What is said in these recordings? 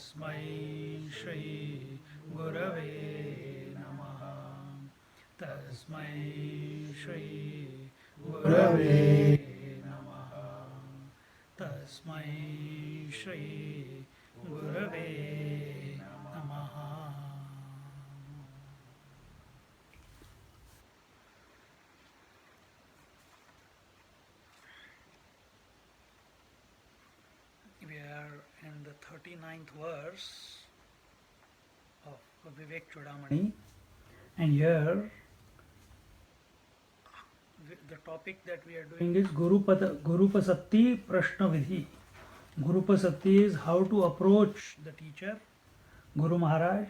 Tasmai Shri Gurave Namaha. Tasmai Shri Gurave Namaha. Tasmai Shri Gurave Namaha. We are in the 39th verse of Vivekachudamani, and here the topic that we are doing is Gurupasatti Prashna Vidhi. Gurupasatti is how to approach the teacher, Guru Maharaj,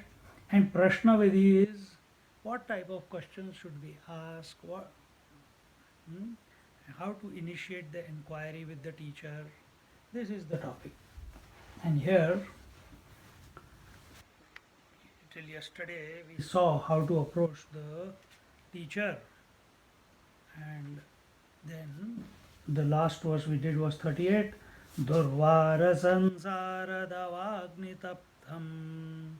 and Prashna Vidhi is what type of questions should we ask, how to initiate the inquiry with the teacher. This is the topic. And here, till yesterday, we saw how to approach the teacher, and then the last verse we did was 38. Durvara sansāradavāgnitaptam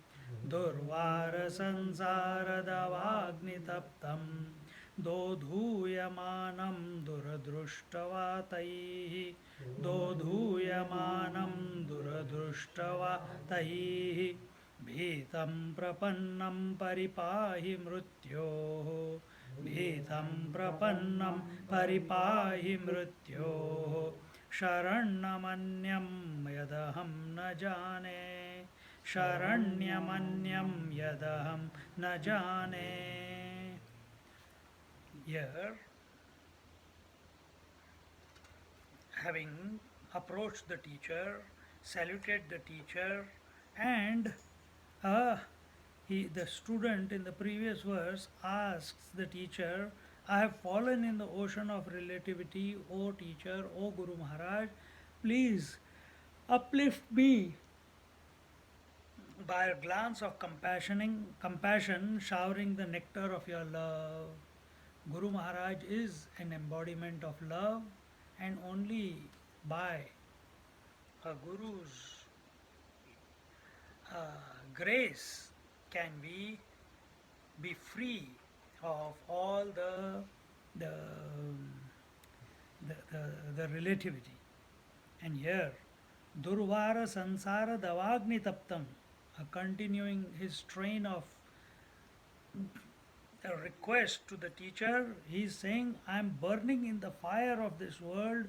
Durvara sansāradavāgnitaptam Dodhuyamanam duradruštavātaihi Dodhuyamanam duradruštavātaihi Bhītam prapannam paripahi mrutyoh Bhītam prapannam paripahi mrutyoh Sharanyamanyam yadaham na jane Sharanyamanyam yadaham na jane. Here, having approached the teacher, saluted the teacher, and the student in the previous verse asks the teacher, I have fallen in the ocean of relativity, O teacher, O Guru Maharaj, please uplift me by a glance of compassion showering the nectar of your love. Guru Maharaj is an embodiment of love, and only by a Guru's grace can we be free of all the, the relativity. And here, Durvara Sansara Davagni Taptam, continuing his train of a request to the teacher, he is saying, I am burning in the fire of this world.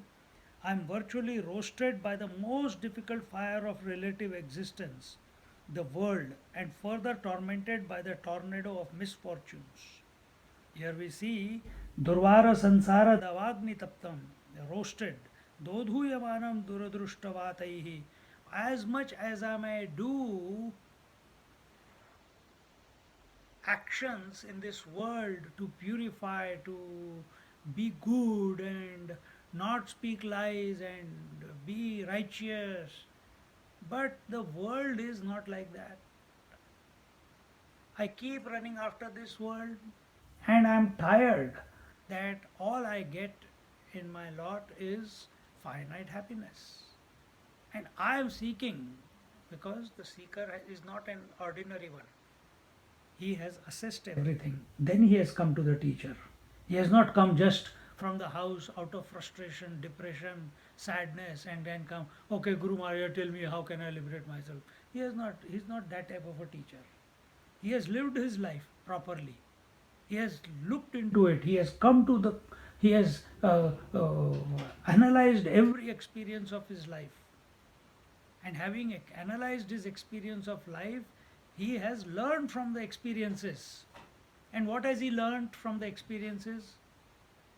I am virtually roasted by the most difficult fire of relative existence, the world, and further tormented by the tornado of misfortunes. Here we see Durvara Sansara Davagni Taptam, roasted, Dodhuyamanam Duradrushtavataihi. As much as I may do actions in this world to purify, to be good and not speak lies and be righteous, but the world is not like that. I keep running after this world, and I am tired that all I get in my lot is finite happiness. And I am seeking, because the seeker is not an ordinary one. He has assessed everything. Then he has come to the teacher. He has not come just from the house out of frustration, depression, sadness, and then come, okay, Guru Maharaj, tell me how can I liberate myself. He's not that type of a teacher. He has lived his life properly. He has looked into it. He has analyzed every experience of his life. And having analyzed his experience of life, he has learned from the experiences. And what has he learned from the experiences?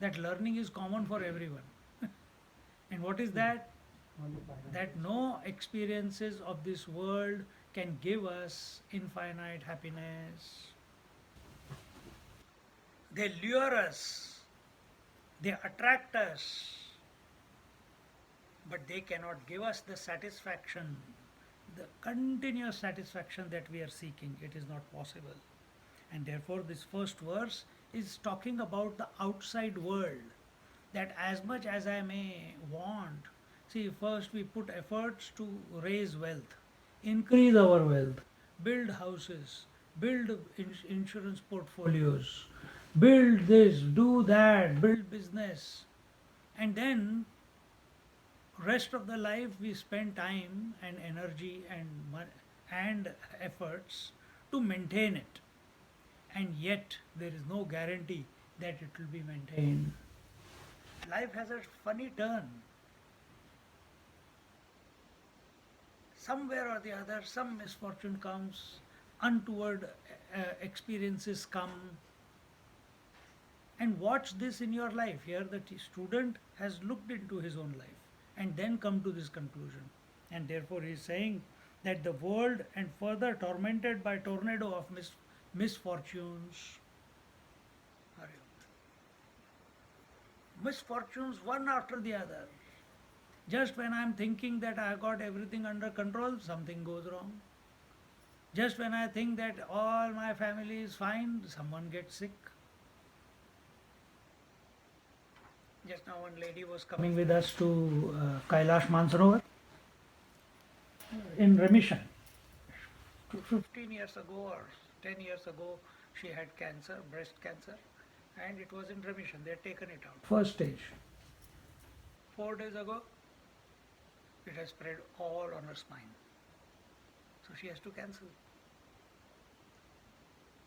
That learning is common for everyone. And what is that? That no experiences of this world can give us infinite happiness. They lure us, they attract us, but they cannot give us the satisfaction, the continuous satisfaction that we are seeking. It is not possible. And therefore, this first verse is talking about the outside world, that as much as I may want, see, first we put efforts to raise wealth. increase our wealth, build houses, build insurance portfolios, build this, do that, build business, and then rest of the life we spend time and energy and efforts to maintain it, and yet there is no guarantee that it will be maintained. Life has a funny turn. Somewhere or the other, some misfortune comes, untoward experiences come, and watch this in your life. Here, the student has looked into his own life and then come to this conclusion, and therefore he is saying that the world and further tormented by tornado of misfortunes. Misfortunes one after the other. Just when I am thinking that I got everything under control, something goes wrong. Just when I think that all my family is fine, someone gets sick. Just now, one lady was coming with us to Kailash Mansarovar in remission. 15 years ago or 10 years ago, she had cancer, breast cancer, and it was in remission. They had taken it out. First stage. 4 days ago, it has spread all on her spine. So she has to cancel.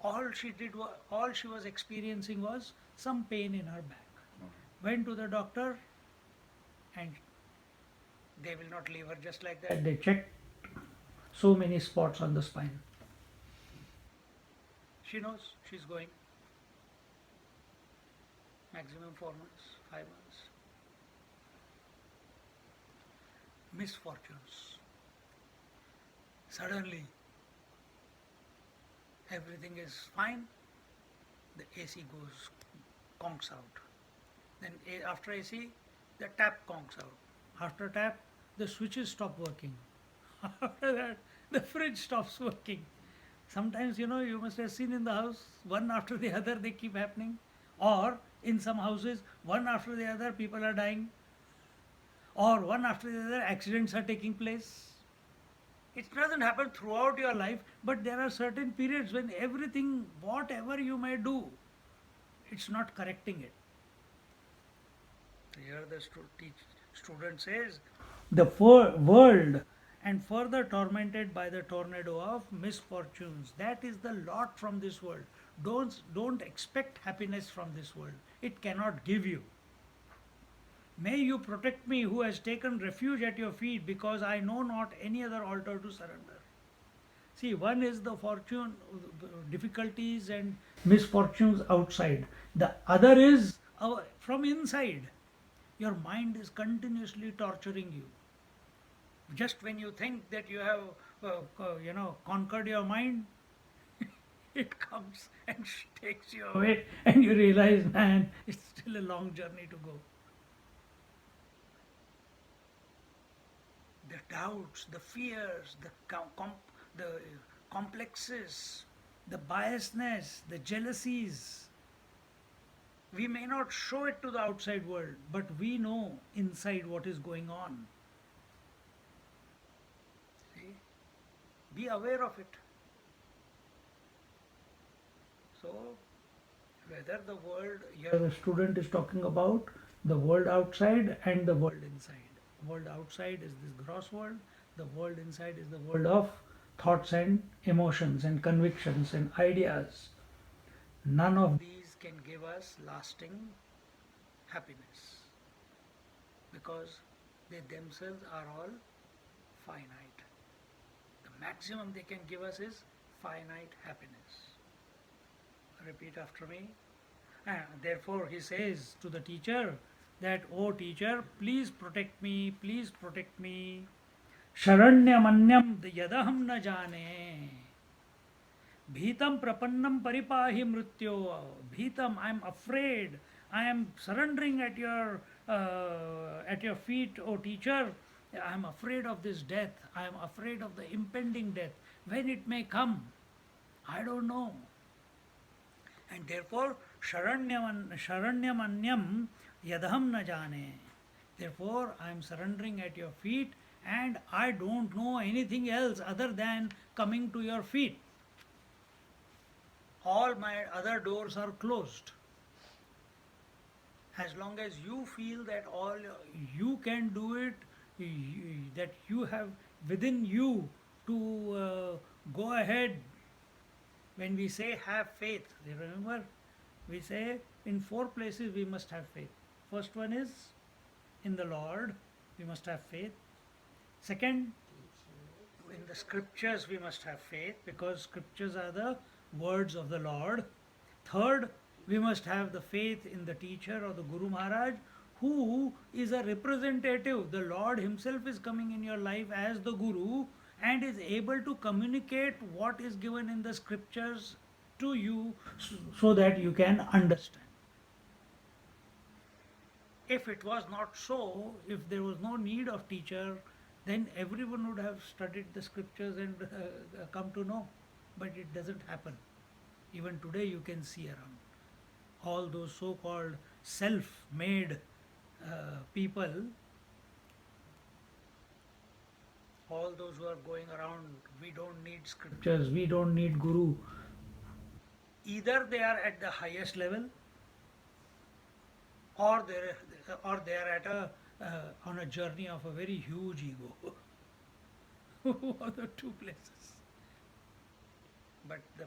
All she was experiencing was some pain in her back. Went to the doctor, and they will not leave her just like that. They checked so many spots on the spine. She knows she's going. Maximum 4 months, 5 months. Misfortunes. Suddenly, everything is fine. The AC goes, conks out. Then after AC, the tap conks out. After tap, the switches stop working. After that, the fridge stops working. Sometimes, you must have seen in the house, one after the other they keep happening. Or in some houses, one after the other people are dying. Or one after the other accidents are taking place. It doesn't happen throughout your life, but there are certain periods when everything, whatever you may do, it's not correcting it. Here the student says, the world and further tormented by the tornado of misfortunes. That is the lot from this world. Don't expect happiness from this world. It cannot give you. May you protect me who has taken refuge at your feet, because I know not any other altar to surrender. See, one is the fortune, difficulties and misfortunes outside. The other is from inside. Your mind is continuously torturing you. Just when you think that you have, conquered your mind, it comes and takes you away, and you realize, man, it's still a long journey to go. The doubts, the fears, the complexes, the biasness, the jealousies. We may not show it to the outside world, but we know inside what is going on. See? Be aware of it. So, whether the world, here the student is talking about the world outside and the world inside. World outside is this gross world, the world inside is the world of thoughts and emotions and convictions and ideas. None of these can give us lasting happiness, because they themselves are all finite. The maximum they can give us is finite happiness. Repeat after me. Therefore he says to the teacher that, "O teacher, please protect me, please protect me. Sharanyamanyam yadaham na jane. Bhitam prapannam paripahi mrityo. Bhitam, I am afraid. I am surrendering at your feet, O teacher. I am afraid of this death. I am afraid of the impending death. When it may come, I don't know. And therefore, Sharanyamanyam yadaham na jane. Therefore, I am surrendering at your feet, and I don't know anything else other than coming to your feet. All my other doors are closed. As long as you feel that all you can do it, that you have within you to go ahead. When we say have faith, you remember we say in four places we must have faith. First one is in the Lord, we must have faith. Second, in the scriptures we must have faith, because scriptures are the words of the Lord. Third, we must have the faith in the teacher or the Guru Maharaj, who is a representative. The Lord himself is coming in your life as the Guru and is able to communicate what is given in the scriptures to you so that you can understand. If it was not so, if there was no need of teacher, then everyone would have studied the scriptures and come to know. But it doesn't happen. Even today you can see around all those so-called self-made people, all those who are going around, we don't need scriptures, we don't need guru. Either they are at the highest level, or they are at a on a journey of a very huge ego. Who are the two places? But the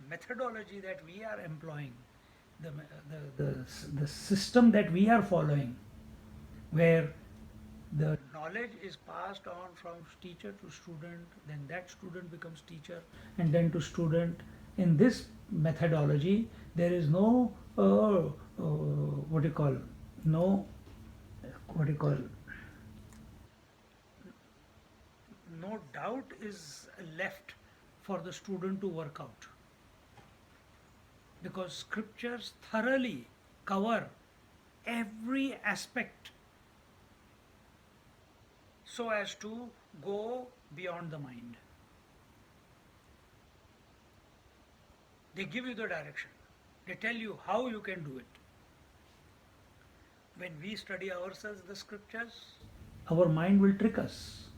methodology that we are employing, the system that we are following, where the knowledge is passed on from teacher to student, then that student becomes teacher, and then to student. In this methodology, there is no what do you call, no what do you call, no doubt is left for the student to work out, because scriptures thoroughly cover every aspect so as to go beyond the mind. They give you the direction. They tell you how you can do it. When we study ourselves the scriptures, our mind will trick us.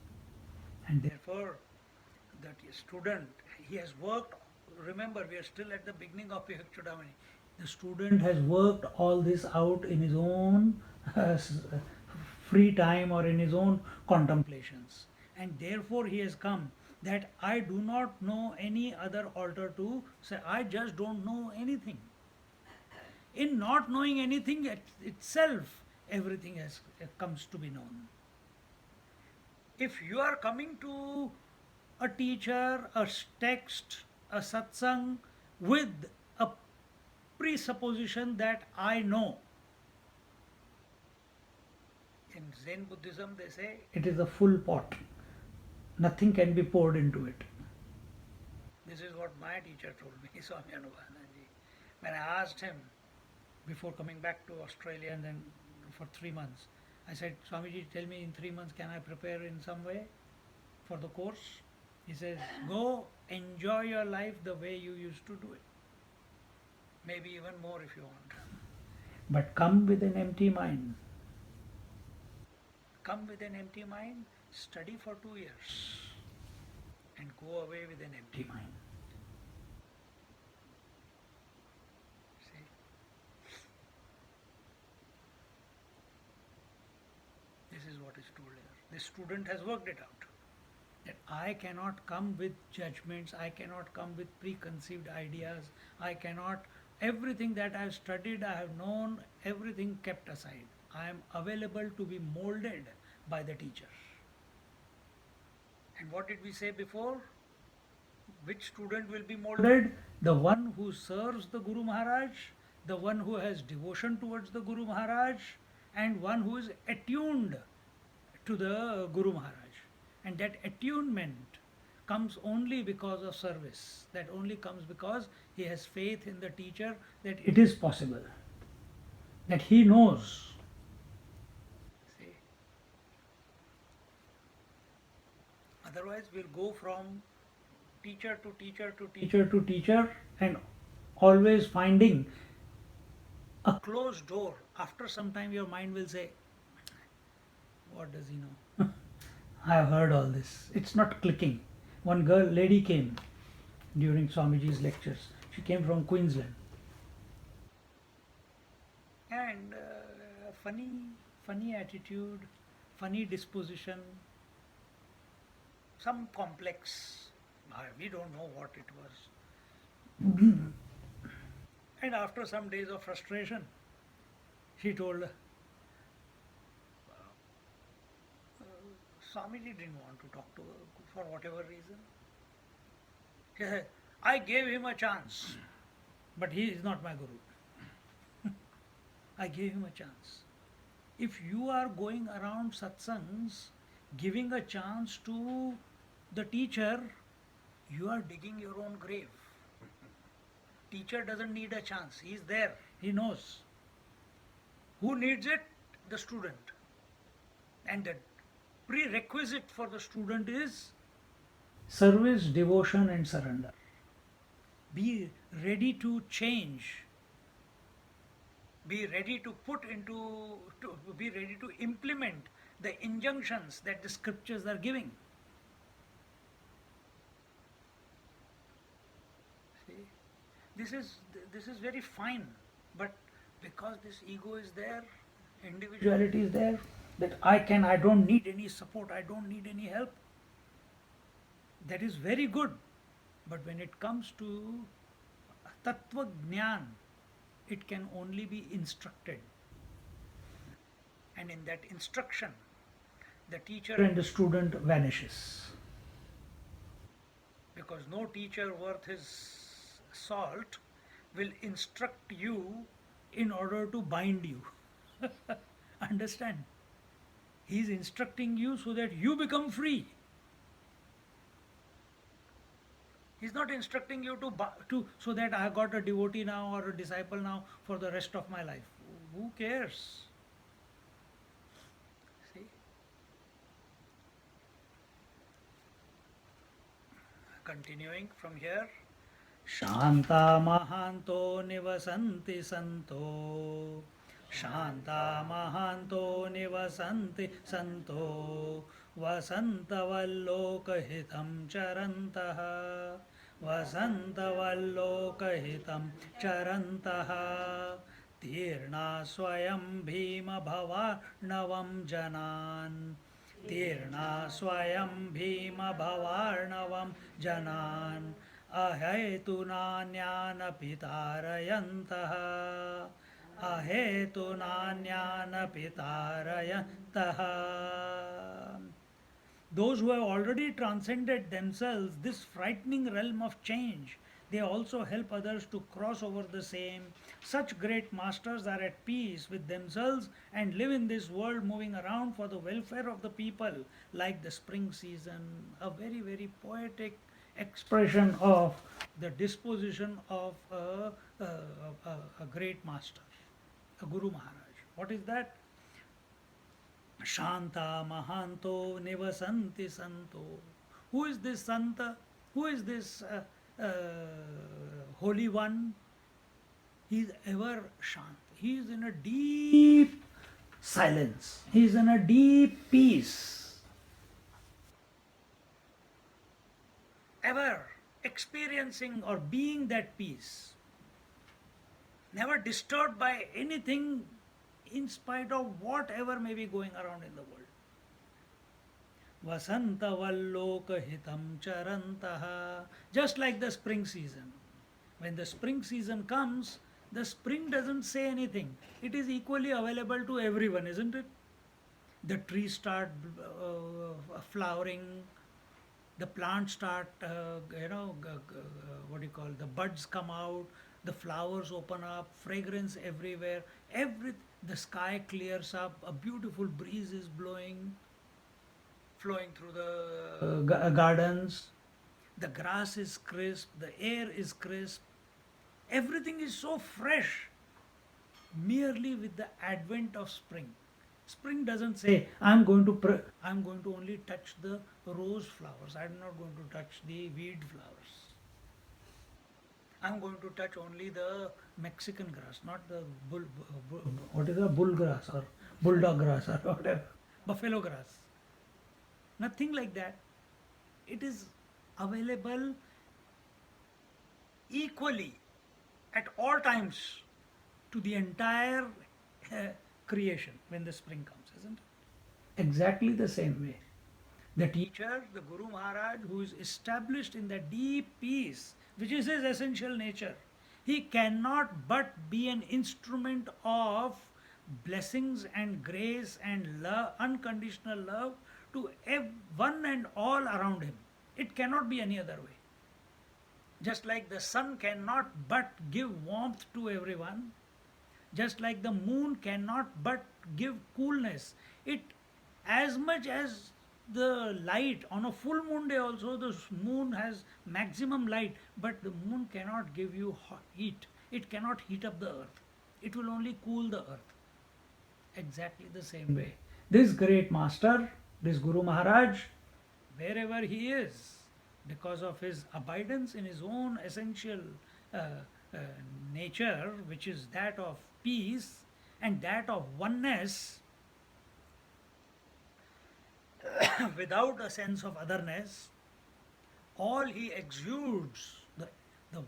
And therefore, that student, he has worked, remember we are still at the beginning of Vivekachudamani. The student has worked all this out in his own free time or in his own contemplations. And therefore he has come that I do not know any other altar to say, I just don't know anything. In not knowing anything itself, everything comes to be known. If you are coming to a teacher, a text, a satsang with a presupposition that I know, in Zen Buddhism they say it is a full pot. Nothing can be poured into it. This is what my teacher told me, Swami Anubhavanandaji. When I asked him before coming back to Australia and then for 3 months, I said, Swamiji, tell me in 3 months, can I prepare in some way for the course? He says, go enjoy your life the way you used to do it. Maybe even more if you want. But come with an empty mind. Come with an empty mind, study for 2 years and go away with an empty mind. See? This is what is told here. This student has worked it out. That I cannot come with judgments, I cannot come with preconceived ideas, I cannot, everything that I have studied, I have known, everything kept aside. I am available to be molded by the teacher. And what did we say before? Which student will be molded? The one who serves the Guru Maharaj, the one who has devotion towards the Guru Maharaj, and one who is attuned to the Guru Maharaj. And that attunement comes only because of service. That only comes because he has faith in the teacher that it is possible, that he knows. See? Otherwise, we'll go from teacher to teacher to teacher to teacher and always finding a closed door. After some time, your mind will say, what does he know? I have heard all this. It's not clicking. One lady came during Swamiji's lectures. She came from Queensland. And funny attitude, funny disposition, some complex. We don't know what it was. And after some days of frustration, she told, Swamiji didn't want to talk to her for whatever reason. She said, I gave him a chance, but he is not my guru. I gave him a chance. If you are going around satsangs, giving a chance to the teacher, you are digging your own grave. Teacher doesn't need a chance. He is there. He knows. Who needs it? The student. And the prerequisite for the student is service, devotion, and surrender. Be ready to change. Be ready to be ready to implement the injunctions that the scriptures are giving. See, this is very fine, but because this ego is there, individuality is there, that I don't need any support, I don't need any help. That is very good, but when it comes to tattva jnana, it can only be instructed. And in that instruction, the teacher and the student vanishes. Because no teacher worth his salt will instruct you in order to bind you. Understand? He is instructing you so that you become free. He's not instructing you to so that I got a devotee now or a disciple now for the rest of my life. Who cares? See? Continuing from here. Shanta Mahanto Nivasanti Santo. Shanta Mahanto Nivasanti Santo. Vasantavallokahitam charantaha. Vasantavallokahitam charantaha. Tirna swayam bhima bhavarnavam janan. Tirna swayam bhima bhavarnavam janan. Ahetuna jnana pitarayantaha. Ahetuna jnana pitarayantaha. Those who have already transcended themselves this frightening realm of change, they also help others to cross over the same. Such great masters are at peace with themselves and live in this world moving around for the welfare of the people, like the spring season. A very, very poetic expression of the disposition of a great master, a Guru Maharaj. What is that? Shanta Mahanto Nivasanti Santo. Who is this Santa? Who is this Holy One? He is ever Shant. He is in a deep silence. He is in a deep peace. Ever experiencing or being that peace. Never disturbed by anything in spite of whatever may be going around in the world. Vasantavallokahitam charantaha. Just like the spring season. When the spring season comes, the spring doesn't say anything. It is equally available to everyone, isn't it? The trees start flowering, the plants start, what do you call, the buds come out, the flowers open up, fragrance everywhere, the sky clears up, a beautiful breeze is flowing through the gardens, the grass is crisp, the air is crisp, everything is so fresh merely with the advent of spring. Spring doesn't say, I'm going to only touch the rose flowers, I'm not going to touch the weed flowers. I'm going to touch only the Mexican grass, not the bull grass or bulldog grass or whatever, buffalo grass. Nothing like that. It is available equally at all times to the entire uh, creation when the spring comes, isn't it? Exactly the same way. The teacher, the Guru Maharaj, who is established in the deep peace, which is his essential nature, he cannot but be an instrument of blessings and grace and love, unconditional love to one and all around him. It cannot be any other way. Just like the sun cannot but give warmth to everyone, just like the moon cannot but give coolness. It, as much as the light on a full moon day also, the moon has maximum light, but the moon cannot give you heat. It cannot heat up the earth. It will only cool the earth. Exactly the same way. This great master, this Guru Maharaj, wherever he is, because of his abidance in his own essential uh, uh, nature, which is that of peace and that of oneness, without a sense of otherness, all he exudes, the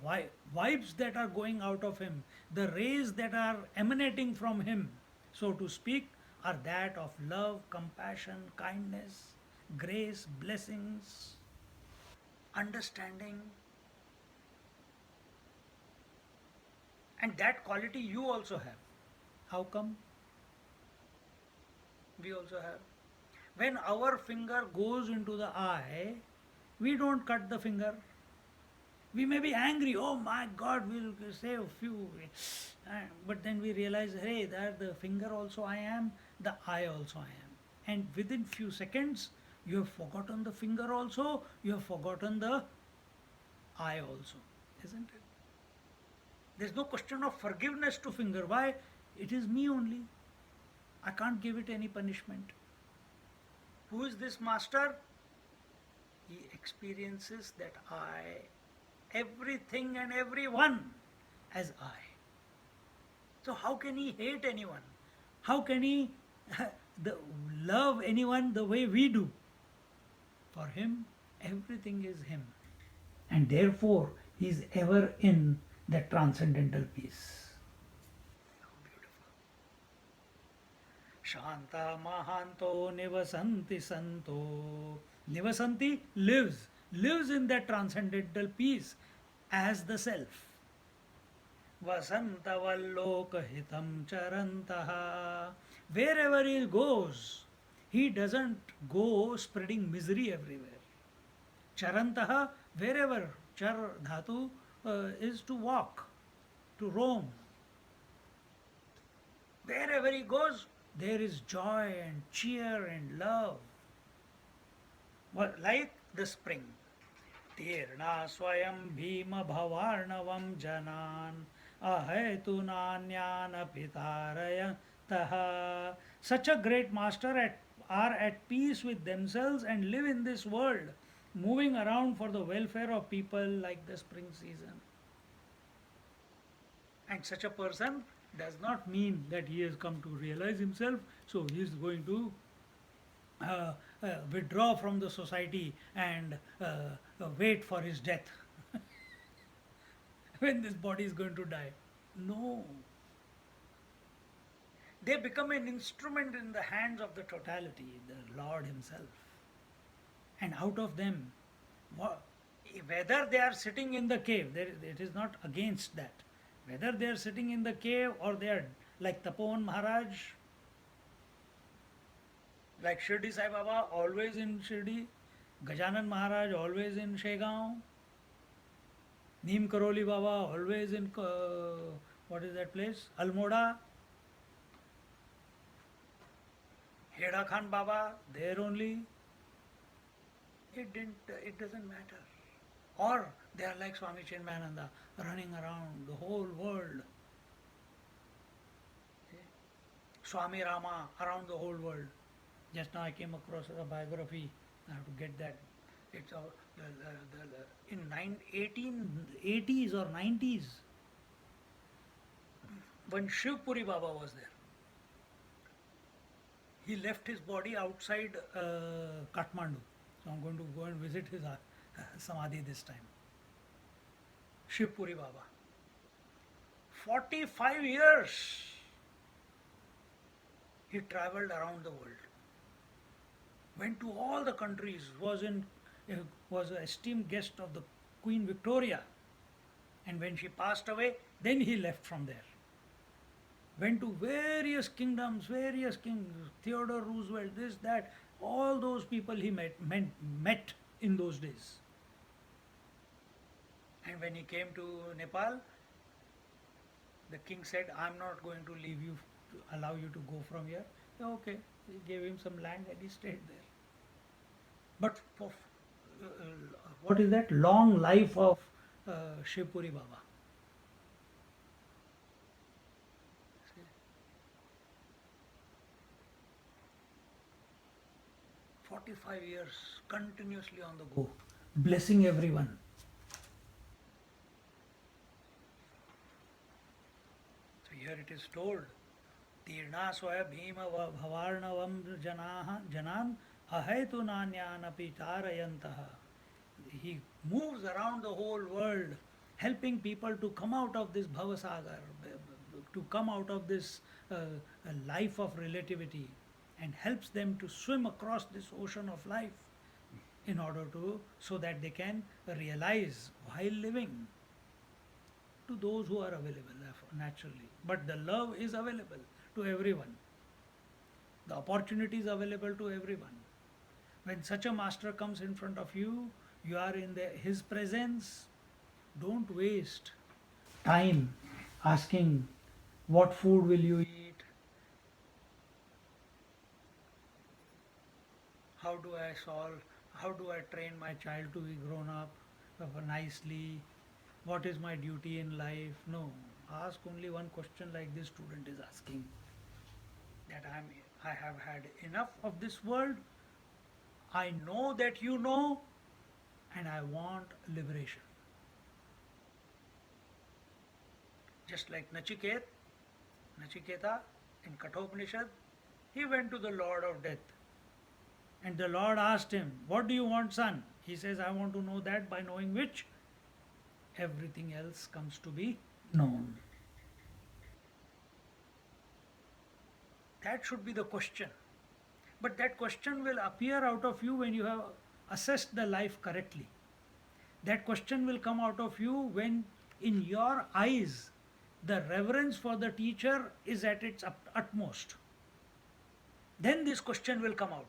vibes that are going out of him, the rays that are emanating from him, so to speak, are that of love, compassion, kindness, grace, blessings, understanding. And that quality you also have. How come? We also have. When our finger goes into the eye, we don't cut the finger. We may be angry, oh my God, we'll say a few. But then we realize, hey, that the finger also I am, the eye also I am. And within few seconds, you have forgotten the finger also, you have forgotten the eye also, isn't it? There's no question of forgiveness to finger. Why? It is me only. I can't give it any punishment. Who is this master? He experiences that I, everything and everyone as I. So how can he hate anyone? How can he love anyone the way we do? For him, everything is him. And therefore, he is ever in that transcendental peace. Shanta Mahanto Nivasanti Santo. Nivasanti lives in that transcendental peace as the self. Vasantavallokahitam charantaha. Wherever he goes, he doesn't go spreading misery everywhere. Charantaha, wherever char dhatu is to walk, to roam. Wherever he goes, there is joy and cheer and love. Like the spring. Tirna swayam bhima bhavarnavam janan ahetu nanyana pitaraya taha. Such a great master are at peace with themselves and live in this world, moving around for the welfare of people like the spring season. And such a person does not mean that he has come to realize himself, so he is going to withdraw from the society and wait for his death when this body is going to die. No. They become an instrument in the hands of the totality, the Lord Himself. And out of them, whether they are sitting in the cave, it is not against that. Whether they are sitting in the cave or they are like Tapovan Maharaj, like Shirdi Sai Baba, always in Shirdi, Gajanan Maharaj, always in Shegaon, Neem Karoli Baba, always in, what is that place? Almoda, Heda Khan Baba, there only. It doesn't matter. Or they are like Swami Chinmayananda, running around the whole world. Swami Rama, around the whole world. Just now I came across a biography. I have to get that. It's in 1880s or 90s, when Shivpuri Baba was there. He left his body outside Kathmandu. So I'm going to go and visit his samadhi this time. Shivpuri Baba. 45 years he traveled around the world. Went to all the countries, was an esteemed guest of the Queen Victoria. And when she passed away, then he left from there. Went to various kingdoms, various kings, Theodore Roosevelt, this, that, all those people he met in those days. And when he came to Nepal, the king said, I'm not going to leave you, to allow you to go from here. Okay, he gave him some land and he stayed there. But for what is that? Long life of Shivpuri Baba. 45 years continuously on the go, blessing everyone. So here it is told, Tirna swaya bhima bhavarnavam janan ahaitu nanyanapi tarayantaha. He moves around the whole world, helping people to come out of this bhavasagar, to come out of this life of relativity, and helps them to swim across this ocean of life in order to, so that they can realize while living, to those who are available naturally. But the love is available to everyone. The opportunity is available to everyone. When such a master comes in front of you, you are in his presence. Don't waste time asking what food will you eat, how do I solve, how do I train my child to be grown up nicely, what is my duty in life. No, ask only one question like this student is asking, that I have had enough of this world, I know that you know, and I want liberation. Just like Nachiketa in Kathopanishad, he went to the Lord of Death. And the Lord asked him, what do you want, son? He says, I want to know that, by knowing which everything else comes to be known. That should be the question. But that question will appear out of you when you have assessed the life correctly. That question will come out of you when in your eyes the reverence for the teacher is at its utmost. Then this question will come out.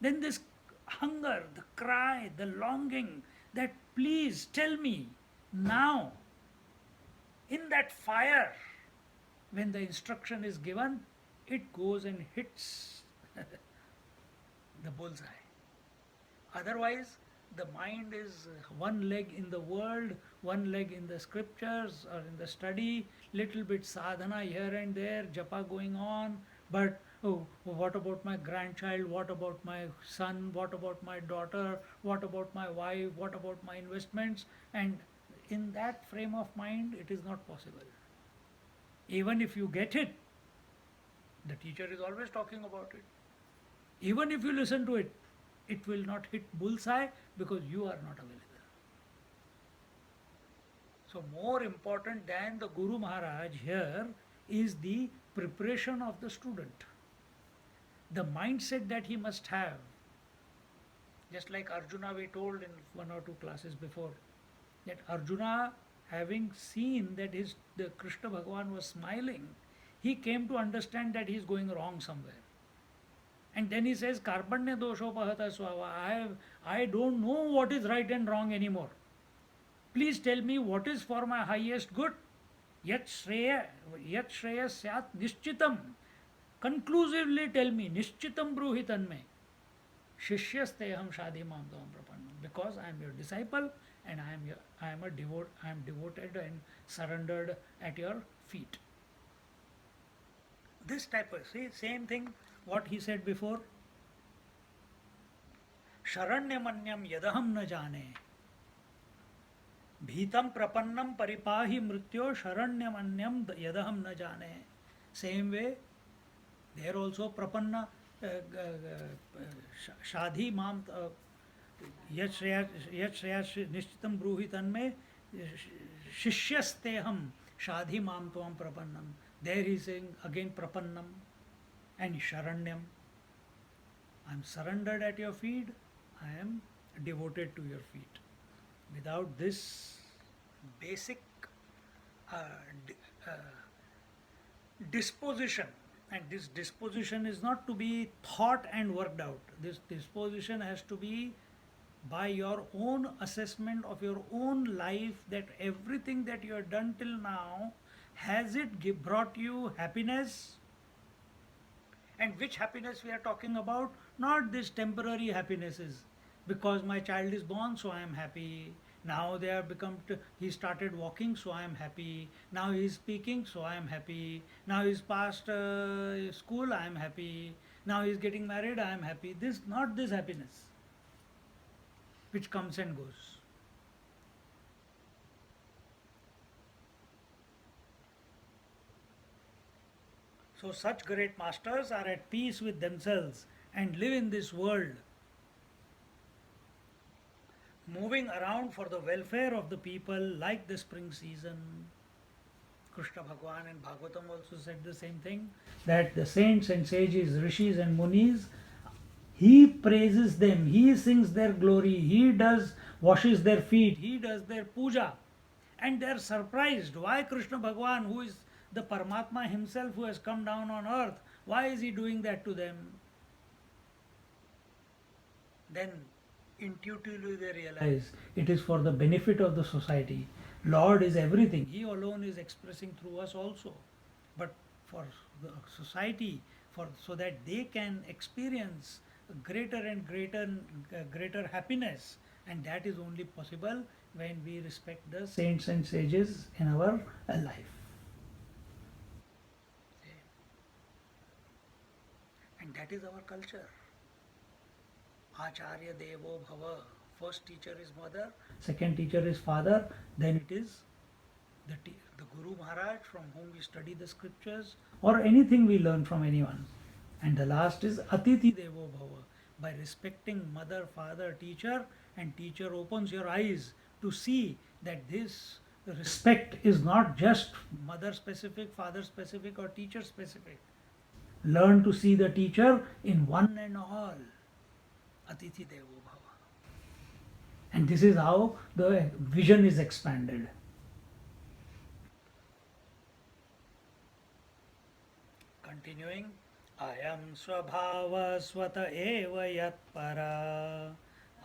Then this hunger, the cry, the longing that please tell me now, in that fire, when the instruction is given, it goes and hits the bullseye. Otherwise, the mind is one leg in the world, one leg in the scriptures or in the study, little bit sadhana here and there, japa going on, but oh, what about my grandchild, what about my son, what about my daughter, what about my wife, what about my investments, and in that frame of mind it is not possible. Even if you get it, the teacher is always talking about it. Even if you listen to it, it will not hit bullseye because you are not available. So more important than the Guru Maharaj here is the preparation of the student. The mindset that he must have. Just like Arjuna, we told in one or two classes before, that Arjuna, having seen that the Krishna Bhagavan was smiling, he came to understand that he is going wrong somewhere. And then he says, Karpanya doshopahata swava, I don't know what is right and wrong anymore. Please tell me what is for my highest good. Yat shreya syat nishchitam. Conclusively tell me, nishchitam bruhitan me. Shishyasteham shadi mam tavam prapannam. Because I am your disciple and I am devoted and surrendered at your feet. This type of, see, same thing what he said before. Sharanyamanyam yadaham na jane. Bhitam prapannam paripahi mrityo sharanyamanyam yadaham na jane. Same way, there also prapanna, शाधी माम यत् श्रेया निश्चितं ब्रूहि तन्मे शिष्यस्ते हम शाधी माम त्वं प्रपन्नम. There he is saying again prapannam and sharanyam. I am surrendered at your feet. I am devoted to your feet. Without this basic uh, d- uh, disposition, and this disposition is not to be thought and worked out. This disposition has to be by your own assessment of your own life, that everything that you have done till now, has it brought you happiness? And which happiness we are talking about? Not this temporary happinesses. Because my child is born, so I am happy. Now they have become, he started walking, so I am happy. Now he is speaking, so I am happy. Now he is past school, I am happy. Now he is getting married, I am happy. This, not this happiness, which comes and goes. So such great masters are at peace with themselves and live in this world, moving around for the welfare of the people like the spring season. Krishna Bhagwan and Bhagavatam also said the same thing, that the saints and sages, rishis and munis, he praises them, he sings their glory, he does washes their feet, he does their puja, and they are surprised why Krishna Bhagwan, who is the Paramatma himself, who has come down on earth, why is he doing that to them? Then intuitively they realize it is for the benefit of the society. Lord is everything, he alone is expressing through us also, but for the society, for so that they can experience greater and greater happiness, and that is only possible when we respect the saints and sages in our life. And that is our culture. Acharya Devo Bhava. First teacher is mother, second teacher is father, then it is the Guru Maharaj from whom we study the scriptures or anything we learn from anyone. And the last is Atiti Devo Bhava. By respecting mother, father, teacher, and teacher opens your eyes to see that this respect is not just mother specific, father specific, or teacher specific. Learn to see the teacher in one and all. Atithi Devo Bhava. And this is how the vision is expanded. Continuing, Ayam Swabhava Swata Eva Yat Para.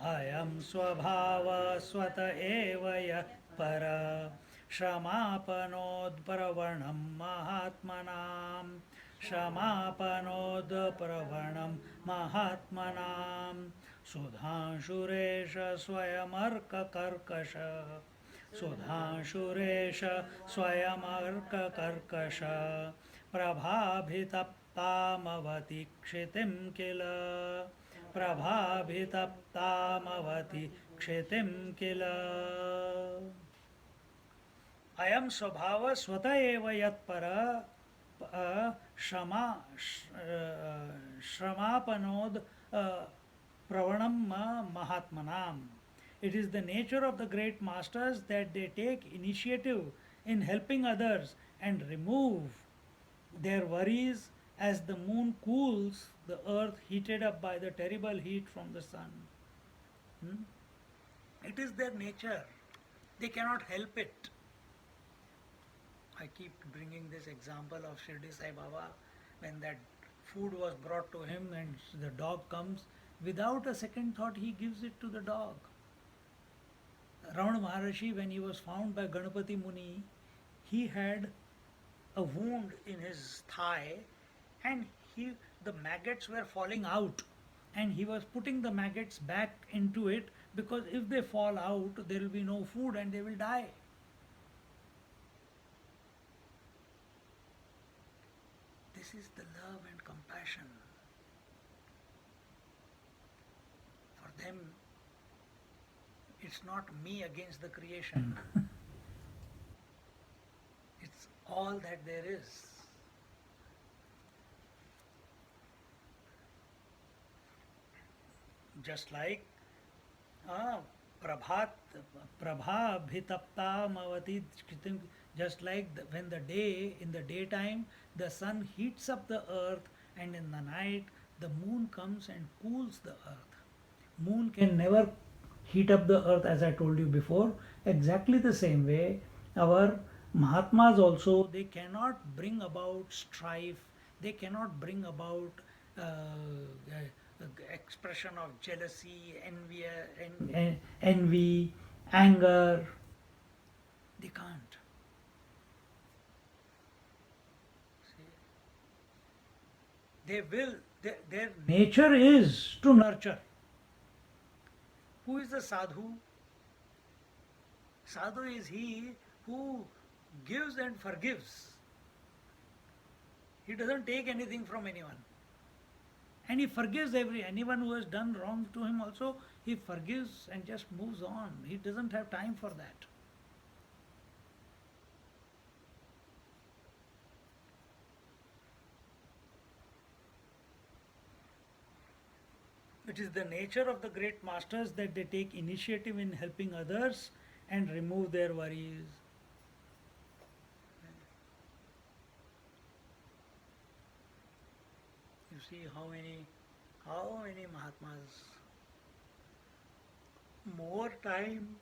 Ayam Swabhava Swata Eva Yat Para. Shamapanod Pravanam Mahatmanam. Shamapanod Pravanam Mahatmanam. Sudhanshuresha Swayamarka Karkasha. सुधांशुरेश स्वयमर्ककर्कश प्रभाभितप्तामवति क्षितिं किल प्रभाभितप्तामवति क्षितिं किल अयं स्वभाव स्वत एव यत्पर क्षमा श्रमापनोद प्रवणम महात्मनाम. It is the nature of the great masters that they take initiative in helping others and remove their worries as the moon cools the earth heated up by the terrible heat from the sun. It is their nature. They cannot help it. I keep bringing this example of Shirdi Sai Baba, when that food was brought to him and the dog comes, without a second thought he gives it to the dog. Ravana Maharishi, when he was found by Ganapati Muni, he had a wound in his thigh, and the maggots were falling out, and he was putting the maggots back into it, because if they fall out there will be no food and they will die. This is the love and compassion. For them, it's not me against the creation. It's all that there is. Just like ah, Prabhat, Prabha bhitapta mavati kritim, just like when the day, in the daytime, the sun heats up the earth, and in the night, the moon comes and cools the earth. Moon can never heat up the earth, as I told you before. Exactly the same way, our Mahatmas also, they cannot bring about strife, they cannot bring about expression of jealousy, envy, anger. They can't. See? They will, their nature is to nurture. Who is the sadhu? Sadhu is he who gives and forgives. He doesn't take anything from anyone. And he forgives anyone who has done wrong to him also, he forgives and just moves on. He doesn't have time for that. It is the nature of the great masters that they take initiative in helping others and remove their worries. You see how many Mahatmas, more time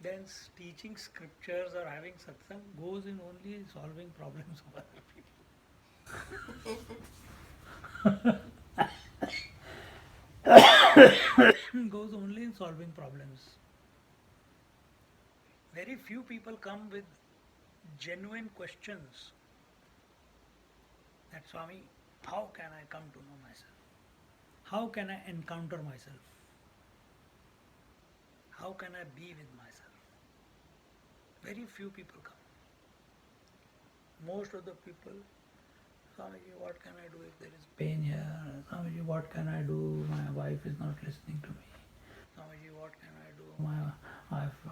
than teaching scriptures or having satsang goes in only solving problems of other people. Goes only in solving problems. Very few people come with genuine questions that Swami, how can I come to know myself? How can I encounter myself? How can I be with myself? Very few people come. Most of the people, Swamiji, what can I do if there is pain here? Swamiji, what can I do? My wife is not listening to me. Swamiji, what can I do?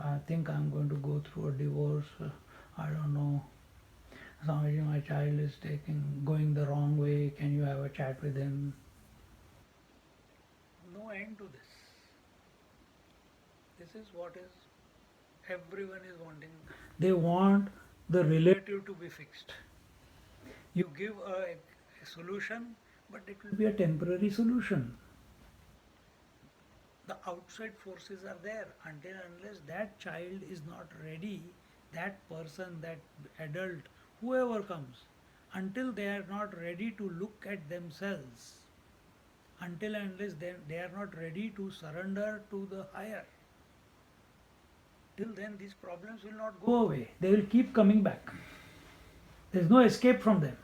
I think I'm going to go through a divorce. I don't know. Swamiji, my child is going the wrong way. Can you have a chat with him? No end to this. This is what is everyone is wanting. They want the relative to be fixed. You give a solution, but it will be a temporary solution. The outside forces are there until unless that child is not ready, that person, that adult, whoever comes, until they are not ready to look at themselves, until unless they are not ready to surrender to the higher, till then these problems will not go away. They will keep coming back. There is no escape from them.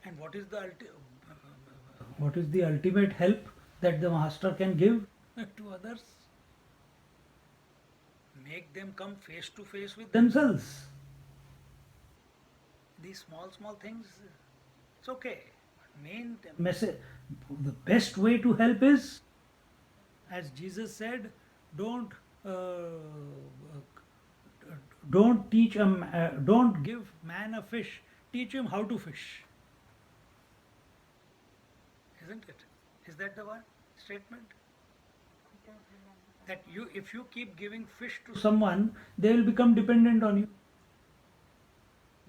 And what is the ultimate help that the master can give to others? Make them come face to face with themselves. These small things, it's okay. Main message, the best way to help is, as Jesus said, don't don't give man a fish. Teach him how to fish. Isn't it? Is that the one statement? That if you keep giving fish to someone, they will become dependent on you.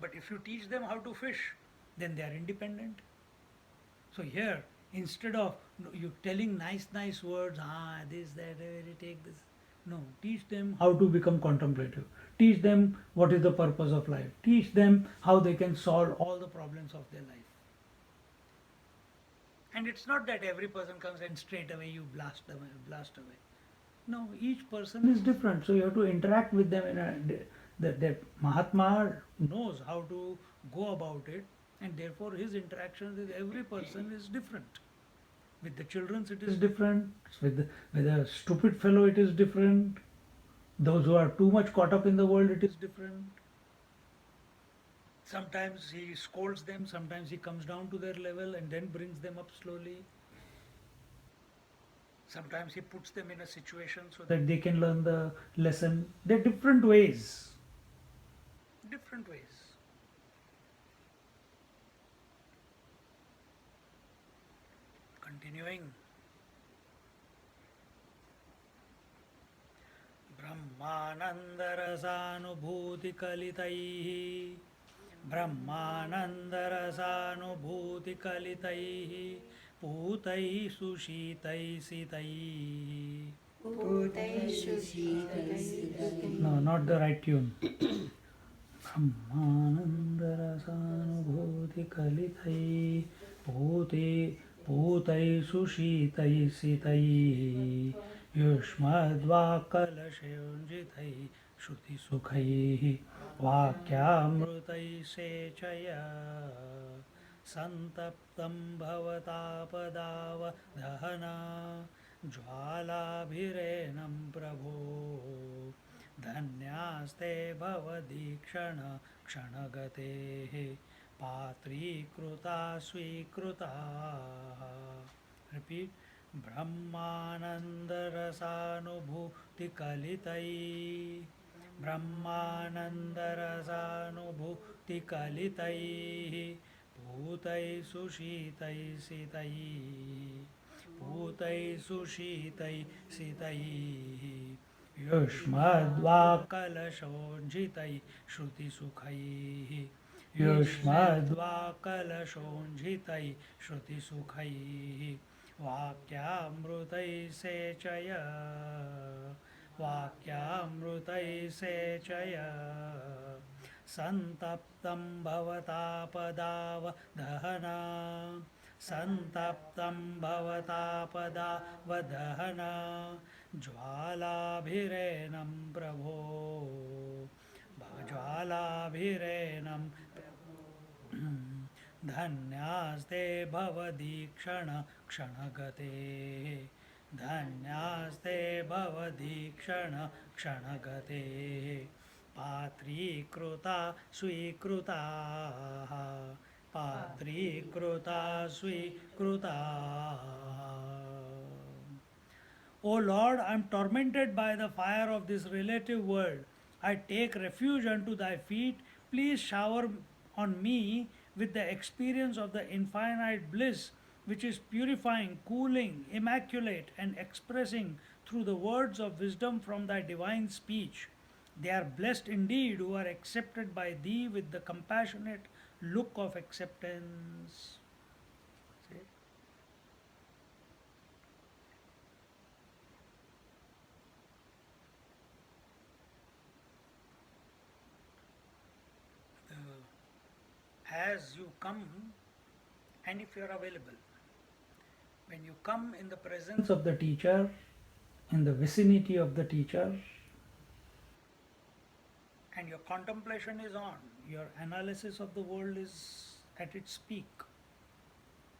But if you teach them how to fish, then they are independent. So here, instead of you telling nice words, this, that, take this. No, teach them how to become contemplative. Teach them what is the purpose of life. Teach them how they can solve all the problems of their life. And it's not that every person comes and straight away you blast away. No, each person is different. So you have to interact with them in that Mahatma knows how to go about it, and therefore his interactions with every person is different. With the children it is different. With a stupid fellow it is different. Those who are too much caught up in the world, it is different. Sometimes he scolds them, sometimes he comes down to their level and then brings them up slowly. Sometimes he puts them in a situation so that they can learn the lesson. There are different ways. Different ways. Continuing. ब्रह्मानन्दरसानुभूतिकलितैः ब्रह्मानन्दरसानुभूतिकलितैः पूतैः सुशीतैः सितैः. No, not the right tune. ब्रह्मानन्दरसानुभूतिकलितैः पूतैः सुशीतैः सितैः युष्मद्वाक्कलशयोञ्जितैः श्रुतिसुखैः वाक्यामृतैः सेचय सन्तप्तं भवतापदावदहना ज्वालाभिरेनं प्रभो धन्यास्ते भवदीक्षण क्षणगतेः पात्रीकृता स्वीकृता. Repeat. ब्रह्मानन्दरसानुभूतिकलितैः ब्रह्मानन्दरसानुभूतिकलितैः पूतैः सुशीतैः सितैः पूतैः सुशीतैः सितैः युष्मद्वाक्कलशोज्झितैः श्रुतिसुखैः युष्मद्वाक्कलशोज्झितैः श्रुतिसुखैः वाक्यामृतैः सेचय वाक्यामृतैः सेचय सन्तप्तं भवतापदावदहना सन्तप्तं भवतापदावदहना ज्वालाभिरेनं प्रभो ज्वालाभिरेनं धन्यास्ते भवदीक्षण क्षणगतेः धन्यास्ते भवदीक्षण क्षणगतेः पात्रीकृता स्वीकृताः पात्रीकृता स्वीकृताः. O Lord, I am tormented by the fire of this relative world. I take refuge unto thy feet. Please shower on me with the experience of the infinite bliss, which is purifying, cooling, immaculate, and expressing through the words of wisdom from thy divine speech. They are blessed indeed who are accepted by thee with the compassionate look of acceptance. See? As you come, and if you are available, when you come in the presence of the teacher, in the vicinity of the teacher, and your contemplation is on, your analysis of the world is at its peak,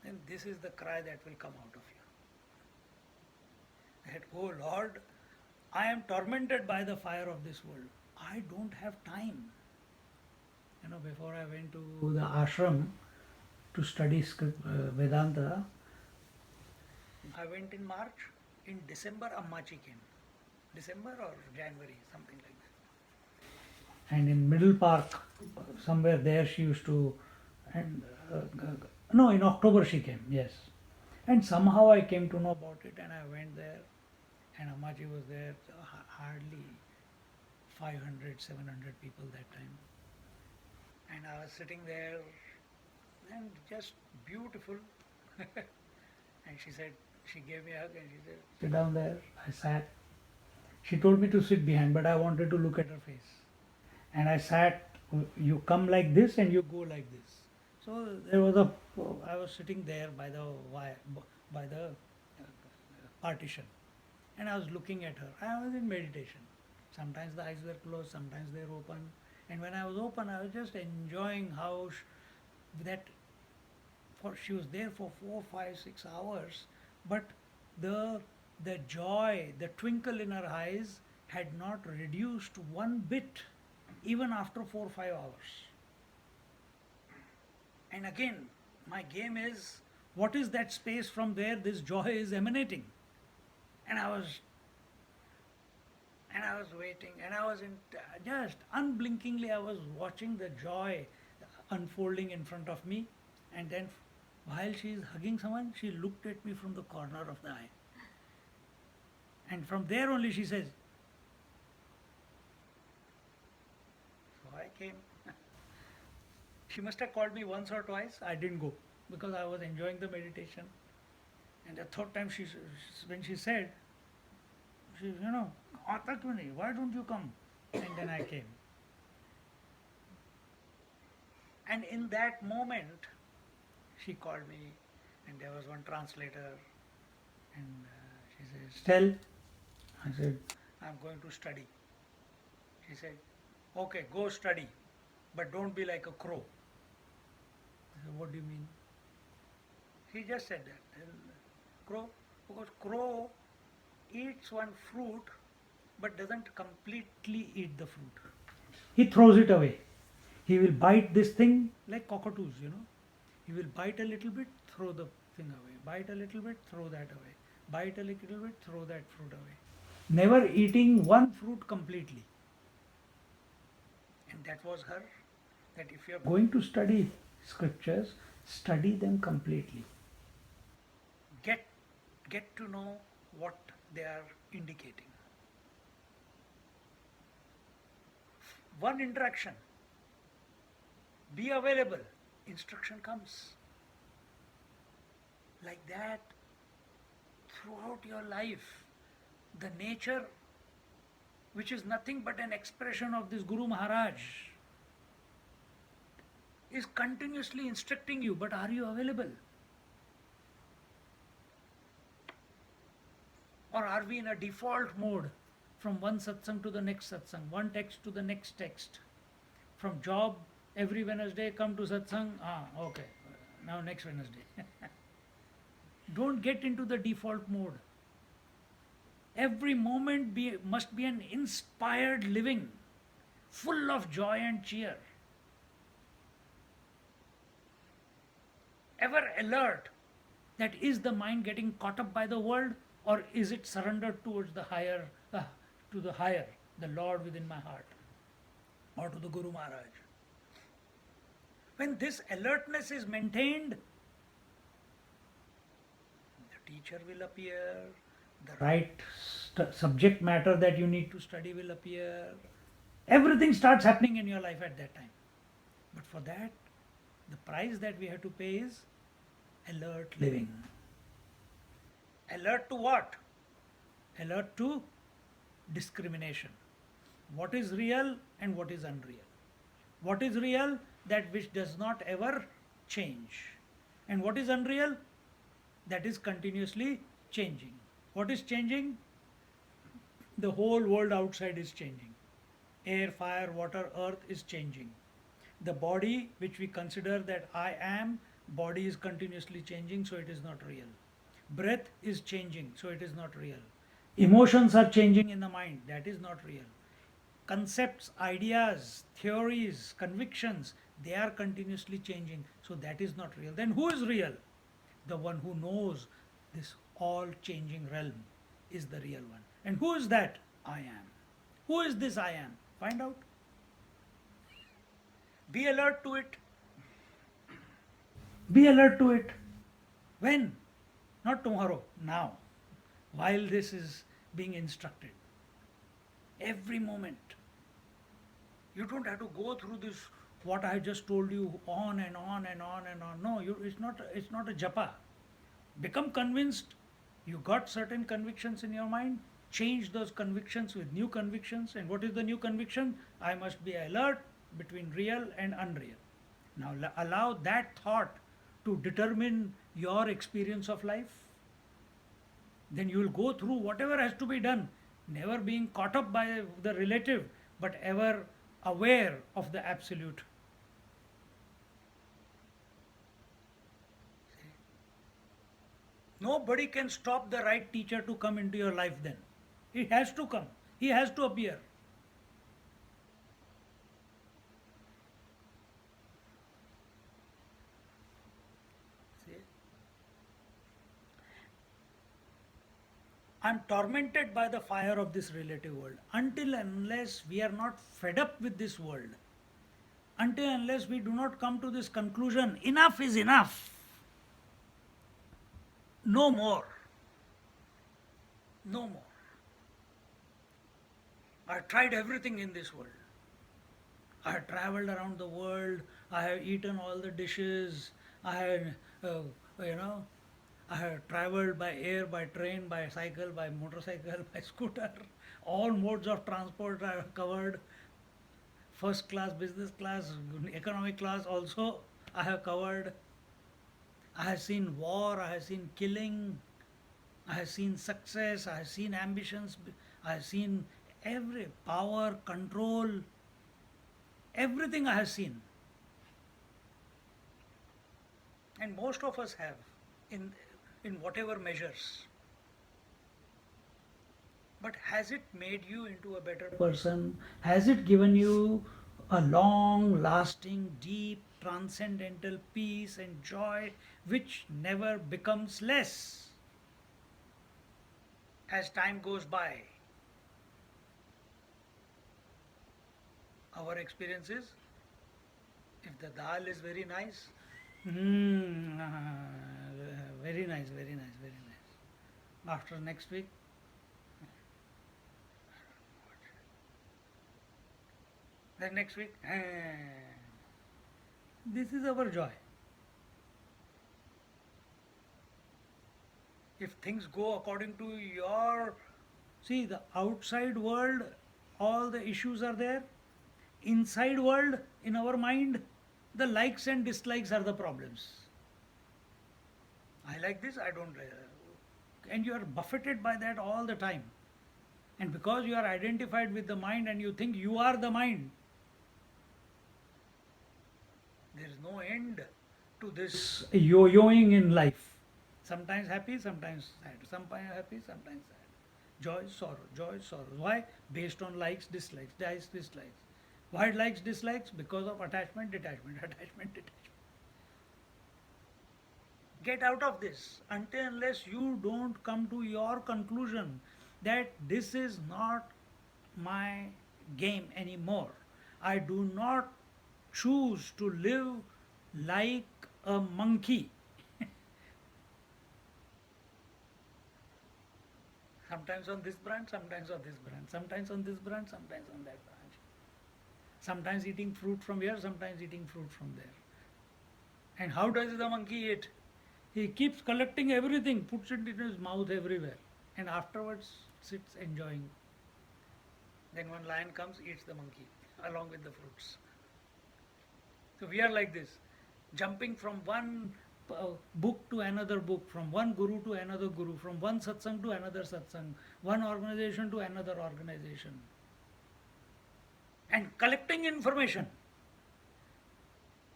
then this is the cry that will come out of you. That, oh Lord, I am tormented by the fire of this world. I don't have time. Before I went to the ashram to study Vedanta, I went in March. In December, Ammachi came. December or January, something like that. And in Middle Park, somewhere there she used to, and no, in October she came, yes. And somehow I came to know about it and I went there and Ammachi was there, hardly 500, 700 people that time. And I was sitting there and just beautiful. And she said, she gave me a hug and she said, sit down there. I sat. She told me to sit behind, but I wanted to look at her face. And I sat, you come like this and you go like this. So there was I was sitting there by the partition. And I was looking at her. I was in meditation. Sometimes the eyes were closed, sometimes they were open. And when I was open, I was just enjoying how she was there for 4, 5, 6 hours, but the joy, the twinkle in her eyes had not reduced one bit, even after 4, 5 hours. And again, my game is, what is that space from where this joy is emanating? And I was waiting, and I was just unblinkingly I was watching the joy unfolding in front of me, and then While she is hugging someone, she looked at me from the corner of the eye. And from there only she says, so I came. She must have called me once or twice. I didn't go because I was enjoying the meditation. And the third time when she said, Atakmani, why don't you come? And then I came. And in that moment, she called me, and there was one translator, and she says, tell. I said, I'm going to study. She said, okay, go study, but don't be like a crow. I said, what do you mean? She just said that. Crow, because crow eats one fruit, but doesn't completely eat the fruit. He throws it away. He will bite this thing like cockatoos, He will bite a little bit, throw the thing away. Bite a little bit, throw that away. Bite a little bit, throw that fruit away. Never eating one fruit completely. And that was her, that if you are going to study scriptures, study them completely. Get to know what they are indicating. One interaction. Be available. Instruction comes. Like that, throughout your life, the nature, which is nothing but an expression of this Guru Maharaj, is continuously instructing you, but are you available? Or are we in a default mode, from one satsang to the next satsang, one text to the next text? From job, every Wednesday come to satsang, okay, now next Wednesday. Don't get into the default mode. Every moment must be an inspired living, full of joy and cheer. Ever alert that is the mind getting caught up by the world, or is it surrendered towards the higher, the Lord within my heart, or to the Guru Maharaj? When this alertness is maintained, the teacher will appear, the right subject matter that you need to study will appear. Everything starts happening in your life at that time. But for that, the price that we have to pay is alert living. Alert to what? Alert to discrimination. What is real and what is unreal? What is real? That which does not ever change. And what is unreal? That is continuously changing. What is changing? The whole world outside is changing. Air, fire, water, earth is changing. The body, which we consider that I am, body is continuously changing, so it is not real. Breath is changing, so it is not real. Emotions are changing in the mind, that is not real. Concepts, ideas, theories, convictions, they are continuously changing, so that is not real. Then who is real? The one who knows this all changing realm is the real one. And who is that? I am. Who is this I am? Find out. Be alert to it. Be alert to it. When? Not tomorrow, now, while this is being instructed. Every moment. You don't have to go through this, what I just told you, on and on and on and on. No, it's not a japa. Become convinced. You got certain convictions in your mind. Change those convictions with new convictions. And what is the new conviction? I must be alert between real and unreal. Now allow that thought to determine your experience of life. Then you will go through whatever has to be done, never being caught up by the relative, but ever aware of the absolute. Nobody can stop the right teacher to come into your life then. He has to come. He has to appear. See? I'm tormented by the fire of this relative world. Until and unless we are not fed up with this world, until and unless we do not come to this conclusion, enough is enough. No more. No more. I tried everything in this world. I have traveled around the world. I have eaten all the dishes. I have, uh, you know, I have traveled by air, by train, by cycle, by motorcycle, by scooter. All modes of transport I have covered. First class, business class, economic class also I have covered. I have seen war, I have seen killing, I have seen success, I have seen ambitions, I have seen every power, control, everything I have seen. And most of us have in, in whatever measures. But has it made you into a better person? Has it given you a long lasting, deep, transcendental peace and joy which never becomes less as time goes by? Our experience is if the dal is very nice, very nice, very nice, very nice. After next week, then next week, this is our joy. If things go according to your, see, the outside world, all the issues are there. Inside world, in our mind, the likes and dislikes are the problems. I like this, I don't like that. And you are buffeted by that all the time. And because you are identified with the mind and you think you are the mind, there is no end to this yo-yoing in life. Sometimes happy, sometimes sad. Sometimes happy, sometimes sad. Joy, sorrow, joy, sorrow. Why? Based on likes, dislikes, dislikes. Why likes, dislikes? Because of attachment, detachment, attachment, detachment. Get out of this until unless you don't come to your conclusion that this is not my game anymore. I do not choose to live like a monkey. Sometimes on this branch, sometimes on this branch, sometimes on this branch, sometimes on that branch. Sometimes eating fruit from here, sometimes eating fruit from there. And how does the monkey eat? He keeps collecting everything, puts it in his mouth everywhere, and afterwards sits enjoying. Then one lion comes, eats the monkey along with the fruits. So we are like this, jumping from one book to another book, from one guru to another guru, from one satsang to another satsang, one organization to another organization, and collecting information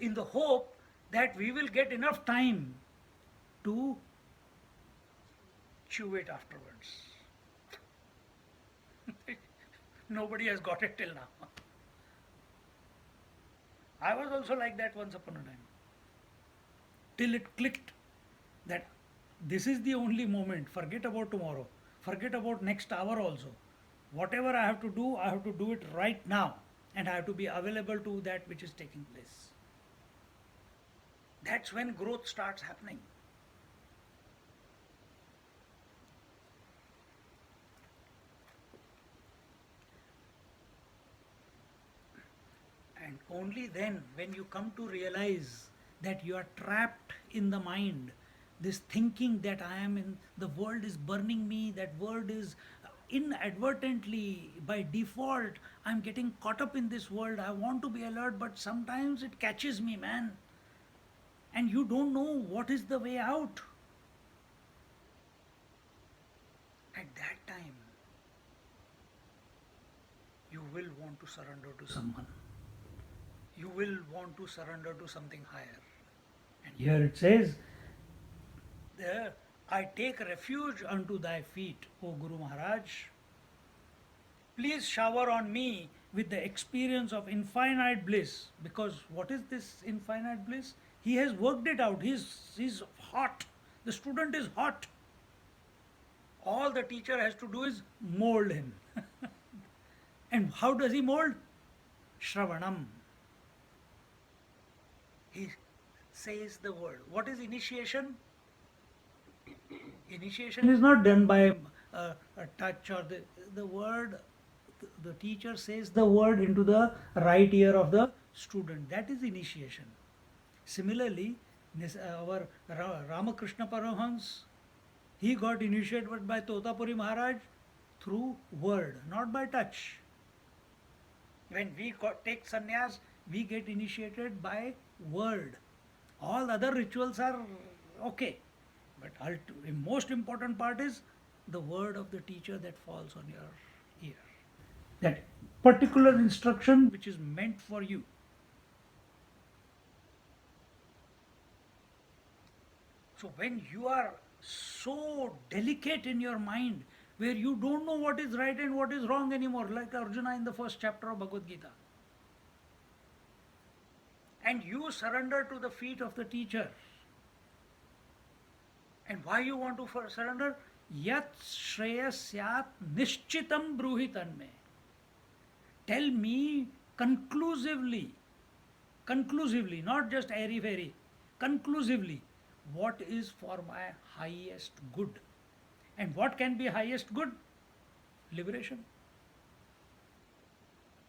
in the hope that we will get enough time to chew it afterwards. Nobody has got it till now. I was also like that once upon a time. Till it clicked that this is the only moment. Forget about tomorrow. Forget about next hour also. Whatever I have to do it right now. And I have to be available to that which is taking place. That's when growth starts happening. And only then, when you come to realize that you are trapped in the mind, this thinking that I am in, the world is burning me, that world is inadvertently, by default, I'm getting caught up in this world. I want to be alert, but sometimes it catches me, man. And you don't know what is the way out. At that time, you will want to surrender to someone. You will want to surrender to something higher. And here it says, there, I take refuge unto thy feet, O Guru Maharaj. Please shower on me with the experience of infinite bliss. Because what is this infinite bliss? He has worked it out. He's hot. The student is hot. All the teacher has to do is mold him. And how does he mold? Shravanam. He says the word. What is initiation? Initiation is not done by a touch or the word, the teacher says the word into the right ear of the student. That is initiation. Similarly, our Ramakrishna Paramhans, he got initiated by Totapuri Maharaj through word, not by touch. When we take sannyas, we get initiated by word. All other rituals are okay, but the most important part is the word of the teacher that falls on your ear. That particular instruction which is meant for you. So when you are so delicate in your mind, where you don't know what is right and what is wrong anymore, like Arjuna in the first chapter of Bhagavad Gita, and you surrender to the feet of the teacher, and why you want to surrender? Yat shreyasyat nishchitam bruhi tanme. Tell me conclusively, not just airy fairy, conclusively, what is for my highest good. And what can be highest good? Liberation.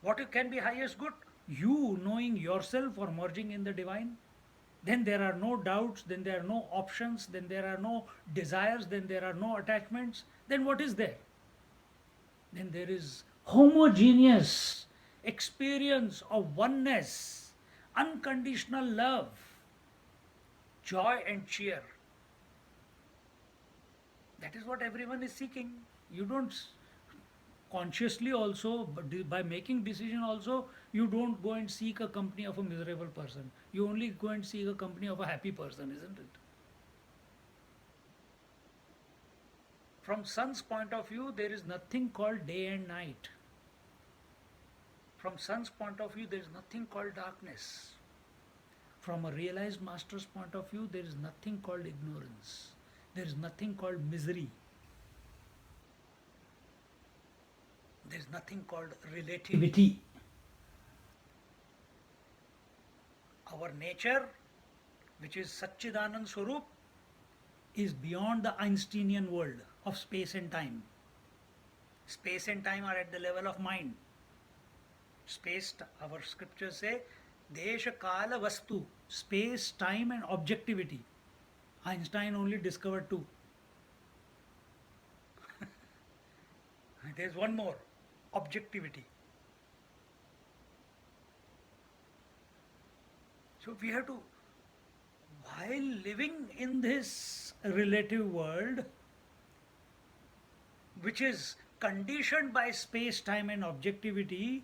What can be highest good? You knowing yourself or merging in the divine. Then there are no doubts, then there are no options, then there are no desires, then there are no attachments. Then what is there? Then there is homogeneous experience of oneness, unconditional love, joy and cheer. That is what everyone is seeking. You don't consciously also, but by making decision also, you don't go and seek a company of a miserable person. You only go and seek a company of a happy person, isn't it? From sun's point of view, there is nothing called day and night. From sun's point of view, there is nothing called darkness. From a realized master's point of view, there is nothing called ignorance. There is nothing called misery. There is nothing called relativity. Our nature, which is Satchidanand Swarup, is beyond the Einsteinian world of space and time. Space and time are at the level of mind. Space, our scriptures say, Desha Kala Vastu, space, time and objectivity. Einstein only discovered two. There is one more, objectivity. So we have to, while living in this relative world, which is conditioned by space, time and objectivity,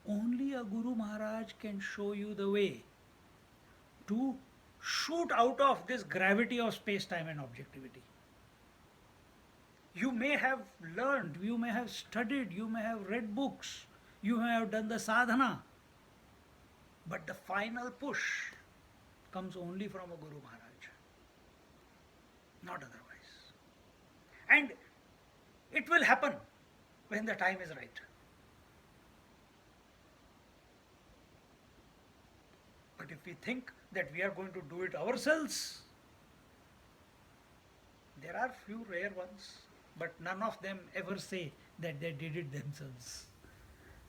only a Guru Maharaj can show you the way to shoot out of this gravity of space, time and objectivity. You may have learned, you may have studied, you may have read books, you may have done the sadhana, but the final push comes only from a Guru Maharaj, not otherwise. And it will happen when the time is right. But if we think that we are going to do it ourselves, there are few rare ones, but none of them ever say that they did it themselves.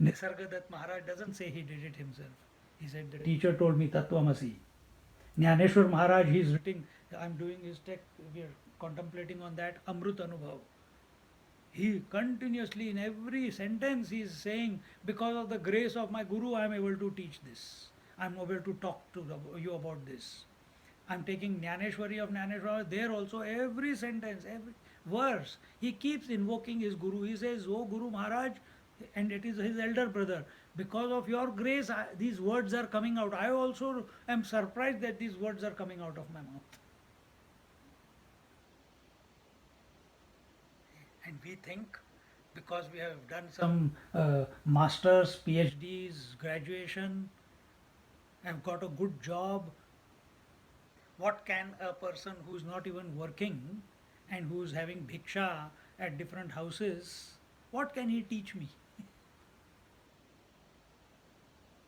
Nisargadatta Maharaj doesn't say he did it himself. He said, the teacher told me Tattvamasi. Jnaneshwar Maharaj, he is writing, I'm doing his text, we are contemplating on that, Amrut Anubhav. He continuously, in every sentence, he is saying, because of the grace of my Guru, I am able to teach this. I am able to talk to you about this. I am taking Jnaneshwari of Jnaneshwar, there also every sentence, every verse, he keeps invoking his Guru. He says, oh Guru Maharaj, and it is his elder brother, because of your grace, these words are coming out. I also am surprised that these words are coming out of my mouth. And we think, because we have done some masters, PhDs, graduation, have got a good job, what can a person who is not even working and who is having bhiksha at different houses, what can he teach me?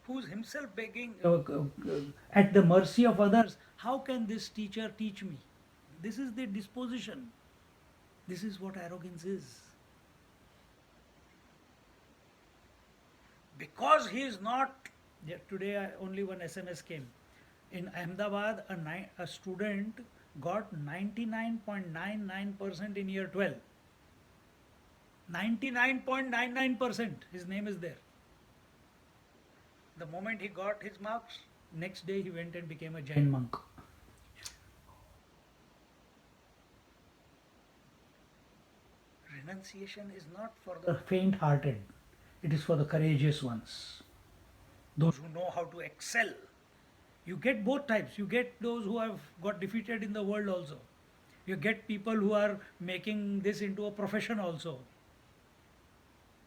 Who is himself begging at the mercy of others, how can this teacher teach me? This is the disposition. This is what arrogance is. Because he is not. Yeah, today only one SMS came. In Ahmedabad, a student got 99.99% in year 12. 99.99%. His name is there. The moment he got his marks, next day he went and became a Jain monk. Renunciation is not for the faint hearted, it is for the courageous ones. Those who know how to excel. You get both types. You get those who have got defeated in the world also. You get people who are making this into a profession also.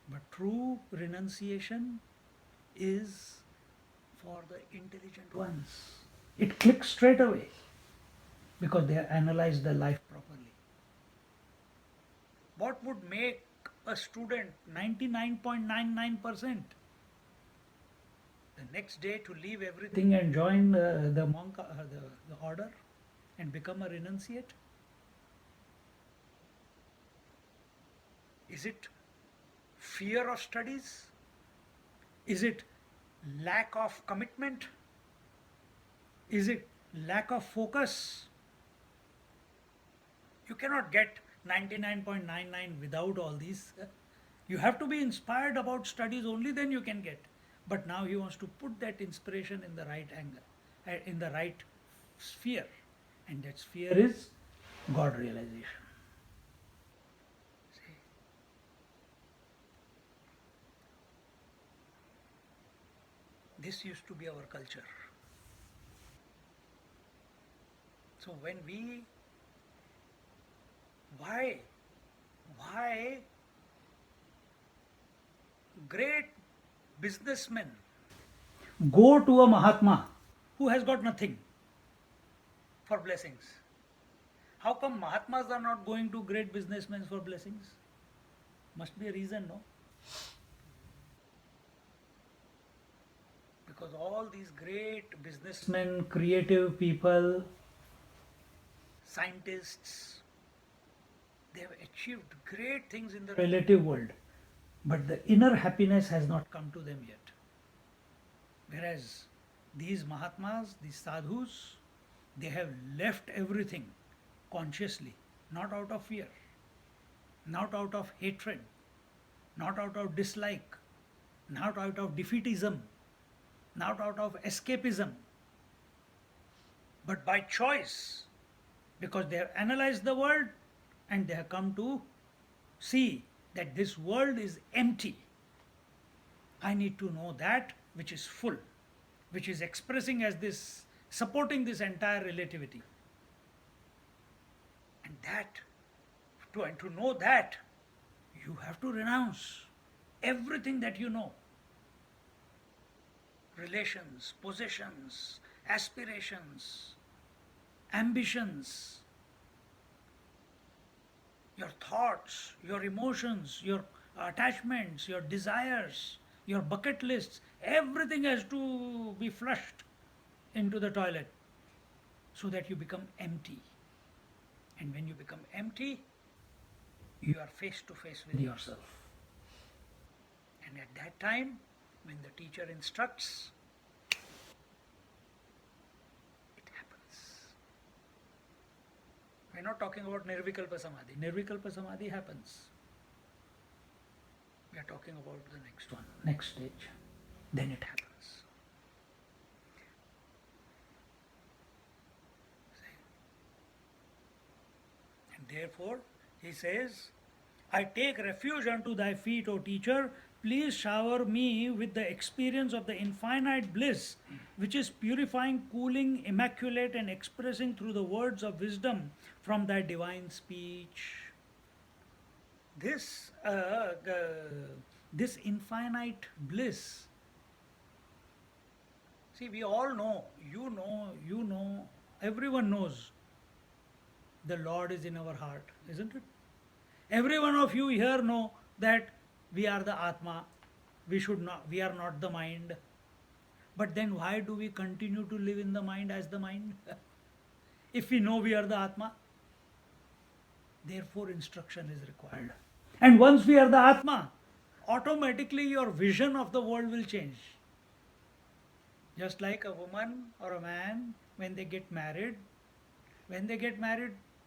But true renunciation is for the intelligent ones. It clicks straight away because they have analyzed their life properly. What would make a student 99.99%? The next day to leave everything and join the monk, the order and become a renunciate? Is it fear of studies? Is it lack of commitment? Is it lack of focus? You cannot get 99.99 without all these. You have to be inspired about studies, only then you can get. But now he wants to put that inspiration in the right angle, in the right sphere. And that sphere is God realization. See? This used to be our culture. So when we, why great businessmen go to a Mahatma who has got nothing for blessings? How come Mahatmas are not going to great businessmen for blessings? Must be a reason, no? Because all these great businessmen, creative people, scientists, they have achieved great things in the relative world, but the inner happiness has not come to them yet. Whereas these Mahatmas, these sadhus, they have left everything consciously, not out of fear, not out of hatred, not out of dislike, not out of defeatism, not out of escapism, but by choice, because they have analyzed the world and they have come to see that this world is empty. I need to know that which is full, which is expressing as this, supporting this entire relativity. And that, to know that, you have to renounce everything that you know. Relations, possessions, aspirations, ambitions, your thoughts, your emotions, your attachments, your desires, your bucket lists, everything has to be flushed into the toilet so that you become empty. And when you become empty, you are face to face with yourself. And at that time, when the teacher instructs, it happens. We are not talking about Nirvikalpa Samadhi. Nirvikalpa Samadhi happens. We are talking about the next one, next stage. Then it happens. See? And therefore, he says, I take refuge unto thy feet, O teacher. Please shower me with the experience of the infinite bliss, which is purifying, cooling, immaculate, and expressing through the words of wisdom from thy divine speech. This infinite bliss. See, we all know, you know, everyone knows the Lord is in our heart, isn't it? Every one of you here know that we are the Atma, we are not the mind. But then why do we continue to live in the mind as the mind? If we know we are the Atma, Therefore, instruction is required. And once we are the Atma, automatically your vision of the world will change. Just like a woman or a man, when they get married,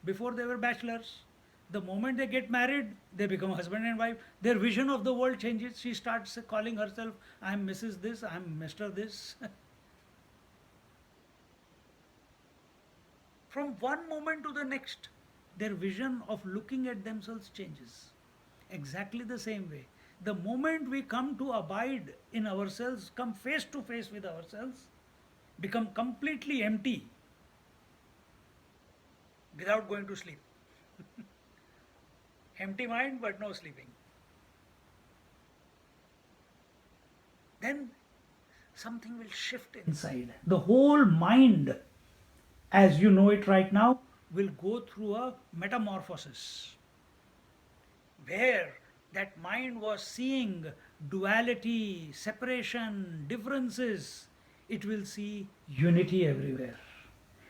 before they were bachelors, the moment they get married, they become husband and wife. Their vision of the world changes. She starts calling herself, I'm Mrs. This, I'm Mr. This. From one moment to the next, their vision of looking at themselves changes. Exactly the same way. The moment we come to abide in ourselves, come face to face with ourselves, become completely empty without going to sleep. Empty mind but no sleeping. Then something will shift inside. The whole mind, as you know it right now, will go through a metamorphosis where that mind was seeing duality, separation, differences. It will see unity everywhere.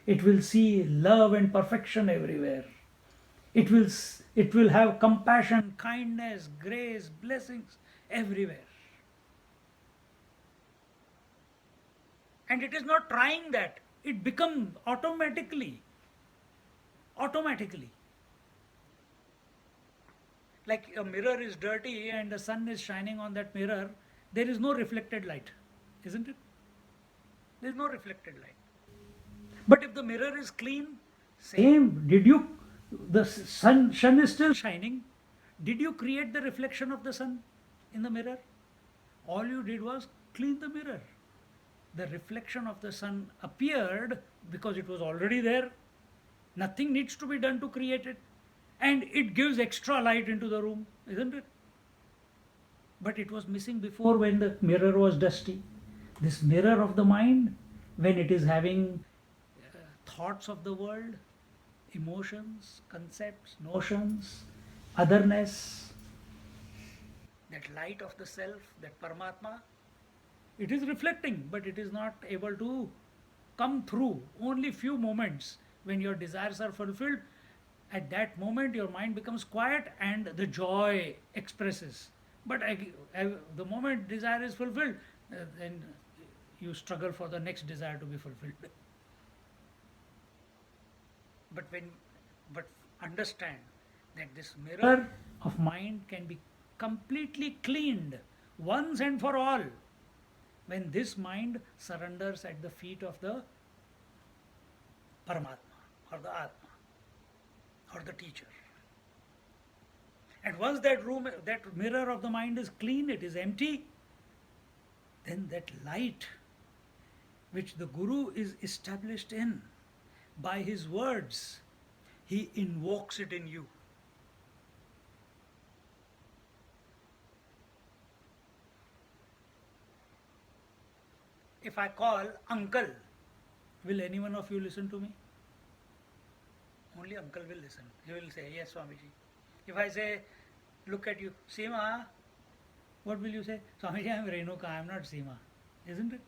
It will see love and perfection everywhere. It will have compassion, kindness, grace, blessings everywhere. And it is not trying that. It becomes automatically. Like a mirror is dirty and the sun is shining on that mirror, there is no reflected light, isn't it? There is no reflected light. But if the mirror is clean, same, the sun is still shining. Did you create the reflection of the sun in the mirror? All you did was clean the mirror. The reflection of the sun appeared because it was already there. Nothing needs to be done to create it. And it gives extra light into the room, isn't it? But it was missing before when the mirror was dusty. This mirror of the mind, when it is having thoughts of the world, emotions, concepts, notions, otherness, that light of the self, that Paramatma, it is reflecting, but it is not able to come through. Only few moments when your desires are fulfilled, at that moment your mind becomes quiet and the joy expresses. But the moment desire is fulfilled, then you struggle for the next desire to be fulfilled. But but understand that this mirror of mind can be completely cleaned once and for all when this mind surrenders at the feet of the Paramatma or the Atma or the teacher. And once that mirror of the mind is clean, it is empty, then that light which the Guru is established in by his words, he invokes it in you. If I call uncle, will any one of you listen to me? Only uncle will listen. He will say, yes, Swamiji. If I say, look at you, Seema, what will you say? Swamiji, I am Renuka, I am not Seema. Isn't it?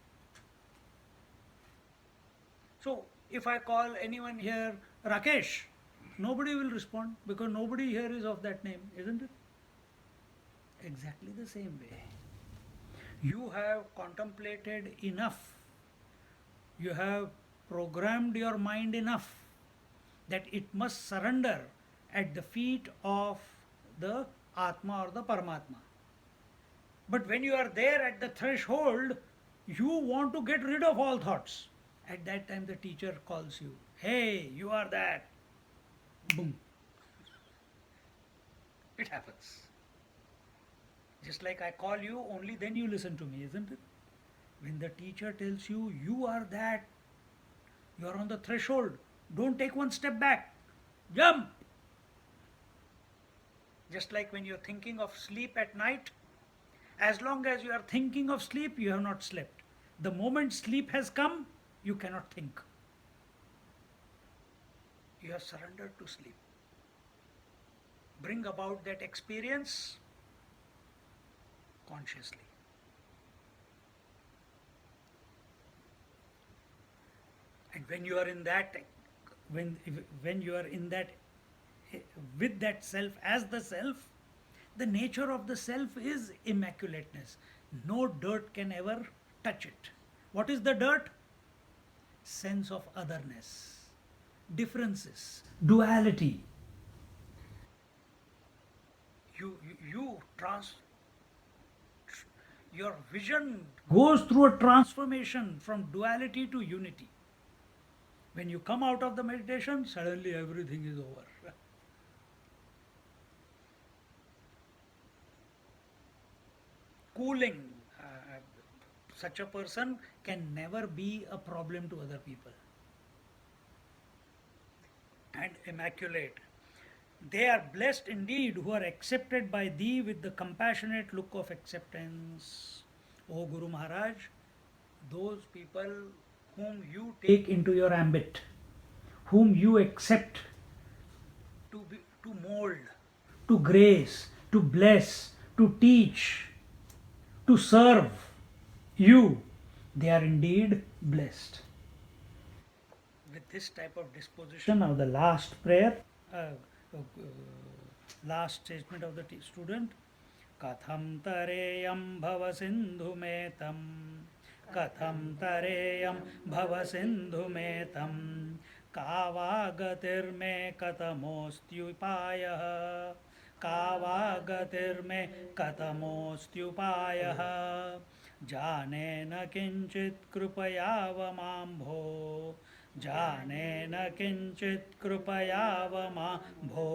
So, if I call anyone here Rakesh, nobody will respond because nobody here is of that name, isn't it? Exactly the same way. You have contemplated enough, you have programmed your mind enough that it must surrender at the feet of the Atma or the Paramatma. But when you are there at the threshold, you want to get rid of all thoughts. At that time, the teacher calls you, hey, you are that. Boom. It happens. Just like I call you, only then you listen to me, isn't it? When the teacher tells you, you are that, you are on the threshold, don't take one step back, jump. Just like when you're thinking of sleep at night, as long as you are thinking of sleep, you have not slept. The moment sleep has come, you cannot think. You have surrendered to sleep. Bring about that experience consciously. And when you are in that with that self as the self, the nature of the self is immaculateness. No dirt can ever touch it. What is the dirt? Sense of otherness, differences, duality. You trans your vision goes through a transformation from duality to unity. When you come out of the meditation, suddenly everything is over. Cooling. Such a person can never be a problem to other people. And immaculate. They are blessed indeed who are accepted by thee with the compassionate look of acceptance. O Guru Maharaj, those people whom you take into your ambit, whom you accept to mold, to grace, to bless, to teach, to serve you, they are indeed blessed. With this type of disposition, now the last prayer, last statement of the student. Katham tareyam bhava sindhu metam, Katham tareyam bhava sindhu metam, Kavagatir me katamostyupayah, Kavagatir me katamostyupayah, Jane na kinchit krupayavamambho, जाने न किंचित कृपयावमाम्भो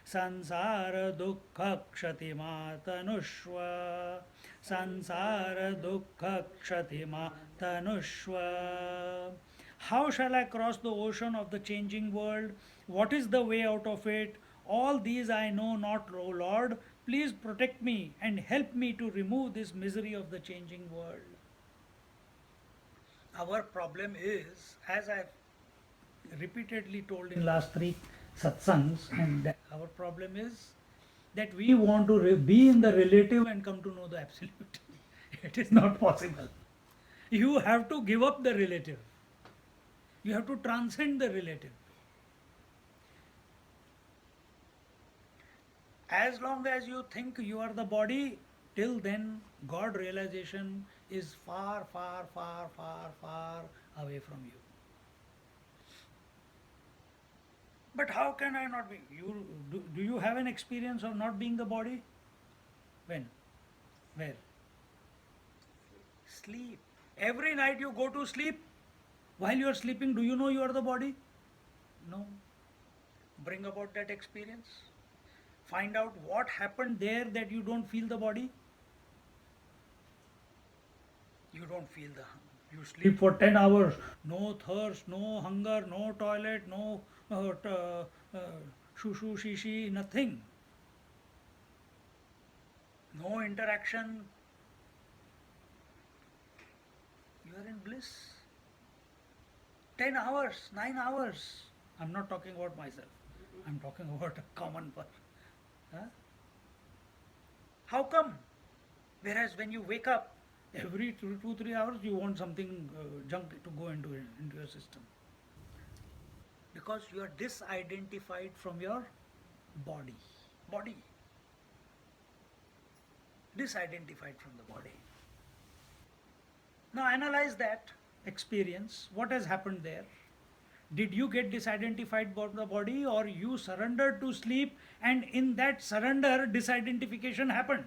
संसार दुःख क्षतिमातनुष्व संसार दुःख क्षतिमातनुष्व. How shall I cross the ocean of the changing world? What is the way out of it? All these I know not, O Lord. Please protect me and help me to remove this misery of the changing world. Our problem is, as I have repeatedly told in last three satsangs, and our problem is that we want to be in the relative and come to know the absolute. It is not possible. You have to give up the relative. You have to transcend the relative. As long as you think you are the body, till then God realization is far, far, far, far, far away from you. But how can I not be? Do you have an experience of not being the body? When? Where? Sleep. Every night you go to sleep. While you are sleeping, do you know you are the body? No. Bring about that experience. Find out what happened there that you don't feel the body. You don't feel the hunger. You sleep for 10 hours. No thirst, no hunger, no toilet, no shushu, shishi, nothing. No interaction. You are in bliss. 10 hours, 9 hours. I'm not talking about myself. I'm talking about a common person. Huh? How come? Whereas when you wake up, every 2-3 hours you want something junk to go into your system. Because you are disidentified from your body. Body. Disidentified from the body. Now analyze that experience. What has happened there? Did you get disidentified from the body, or you surrendered to sleep, and in that surrender disidentification happened?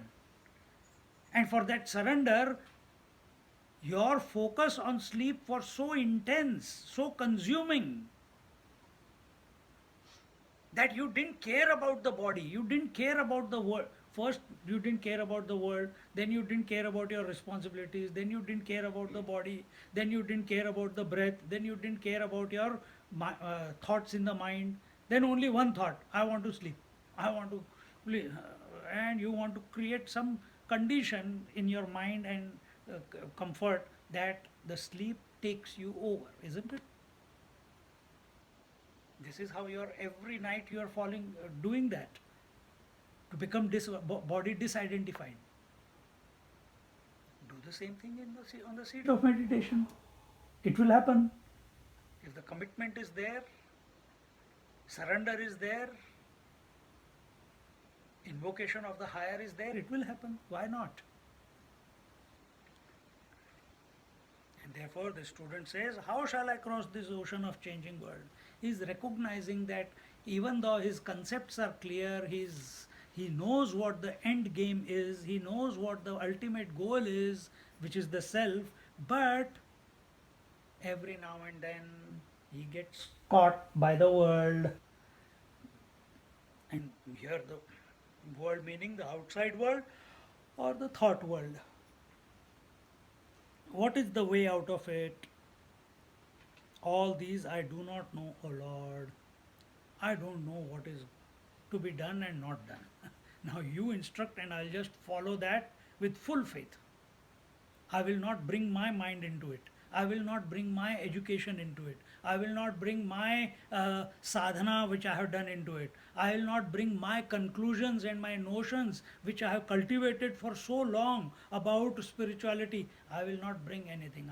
And for that surrender, your focus on sleep was so intense, so consuming, that you didn't care about the body, you didn't care about the world. First, you didn't care about the world, then you didn't care about your responsibilities, then you didn't care about the body, then you didn't care about the breath, then you didn't care about your thoughts in the mind. Then only one thought: I want to sleep, I want to sleep. And you want to create some condition in your mind and comfort that the sleep takes you over, isn't it? This is how you are every night you are falling, doing that to become body disidentified. Do the same thing on the seat of meditation. It will happen. If the commitment is there, surrender is there, invocation of the higher is there, it will happen. Why not? And therefore, the student says, how shall I cross this ocean of changing world? He is recognizing that even though his concepts are clear, he knows what the end game is, he knows what the ultimate goal is, which is the self, but every now and then he gets caught by the world. And here the world meaning the outside world or the thought world. What is the way out of it? All these I do not know, O Lord. I don't know what is to be done and not done. Now you instruct and I'll just follow that with full faith. I will not bring my mind into it. I will not bring my education into it. I will not bring my sadhana which I have done into it. I will not bring my conclusions and my notions which I have cultivated for so long about spirituality. I will not bring anything.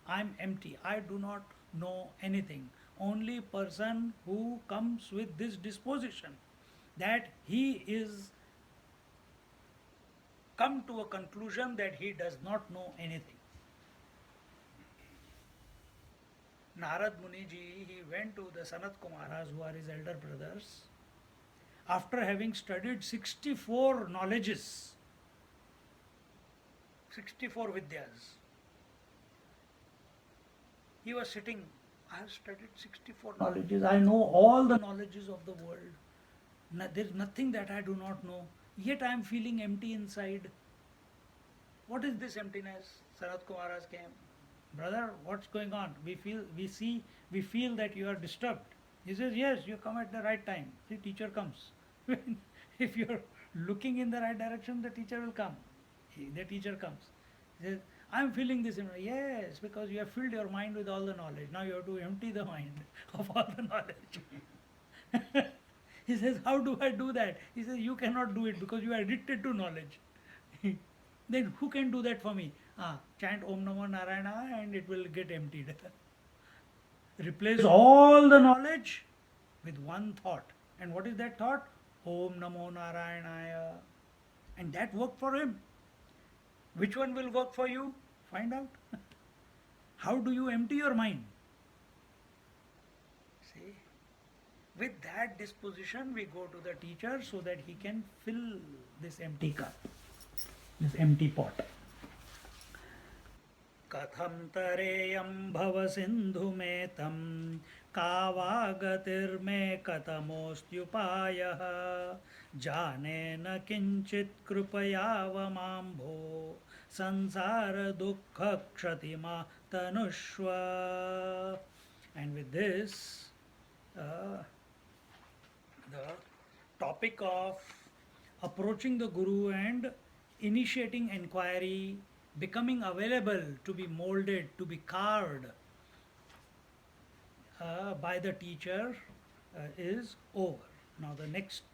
I'm empty. I do not know anything. Only person who comes with this disposition that he is come to a conclusion that he does not know anything. Narad Muniji, he went to the Sanat Kumaras, who are his elder brothers, after having studied 64 knowledges, 64 vidyas. He was sitting, I have studied 64 knowledges, I know all the knowledges of the world. There is nothing that I do not know, yet I am feeling empty inside. What is this emptiness? Sanat Kumaras came. Brother, what's going on? We feel that you are disturbed. He says, yes, you come at the right time. The teacher comes. If you are looking in the right direction, the teacher will come. The teacher comes. He says, I am feeling this. Yes, because you have filled your mind with all the knowledge. Now you have to empty the mind of all the knowledge. He says, how do I do that? He says, you cannot do it because you are addicted to knowledge. Then who can do that for me? Chant Om Namo Narayana and it will get emptied. Replace all the knowledge with one thought. And what is that thought? Om Namo Narayanaya. And that worked for him. Which one will work for you? Find out. How do you empty your mind? See? With that disposition, we go to the teacher so that he can fill this empty cup, this empty pot. कथं तरेयं भवसिन्धुमेतं का वा गतिर्मे कथमोऽस्त्युपायः जाने न किञ्चित् कृपयावमाम्भो संसारदुःखक्षतिमा तनुष्व. And with this, the topic of approaching the Guru and initiating inquiry, becoming available to be molded, to be carved by the teacher is over. Now the next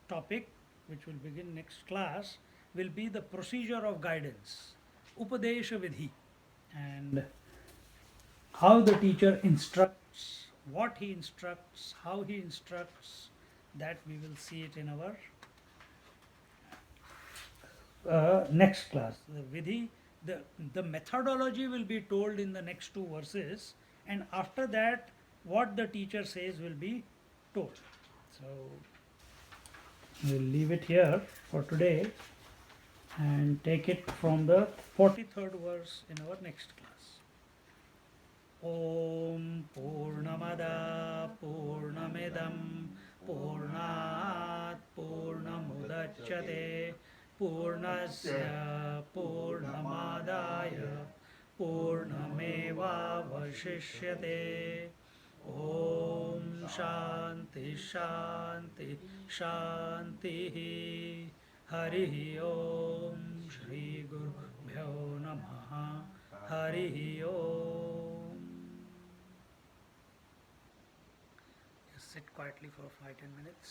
topic, which will begin next class, will be the procedure of guidance, Upadesha Vidhi, and how the teacher instructs, what he instructs, how he instructs, that we will see it in our next class. The Vidhi, the methodology will be told in the next two verses, and after that what the teacher says will be told. So we'll leave it here for today and take it from the 43rd verse in our next class. Om Purnamada Purnamidam Purnat Purnamudachyate Purnasya Purnamadaya Purnamevavashishyate. Om Shanti Shanti Shanti. Hari Om Shri Gurubhyo Namaha. Hari Om. Just sit quietly for 5-10 minutes.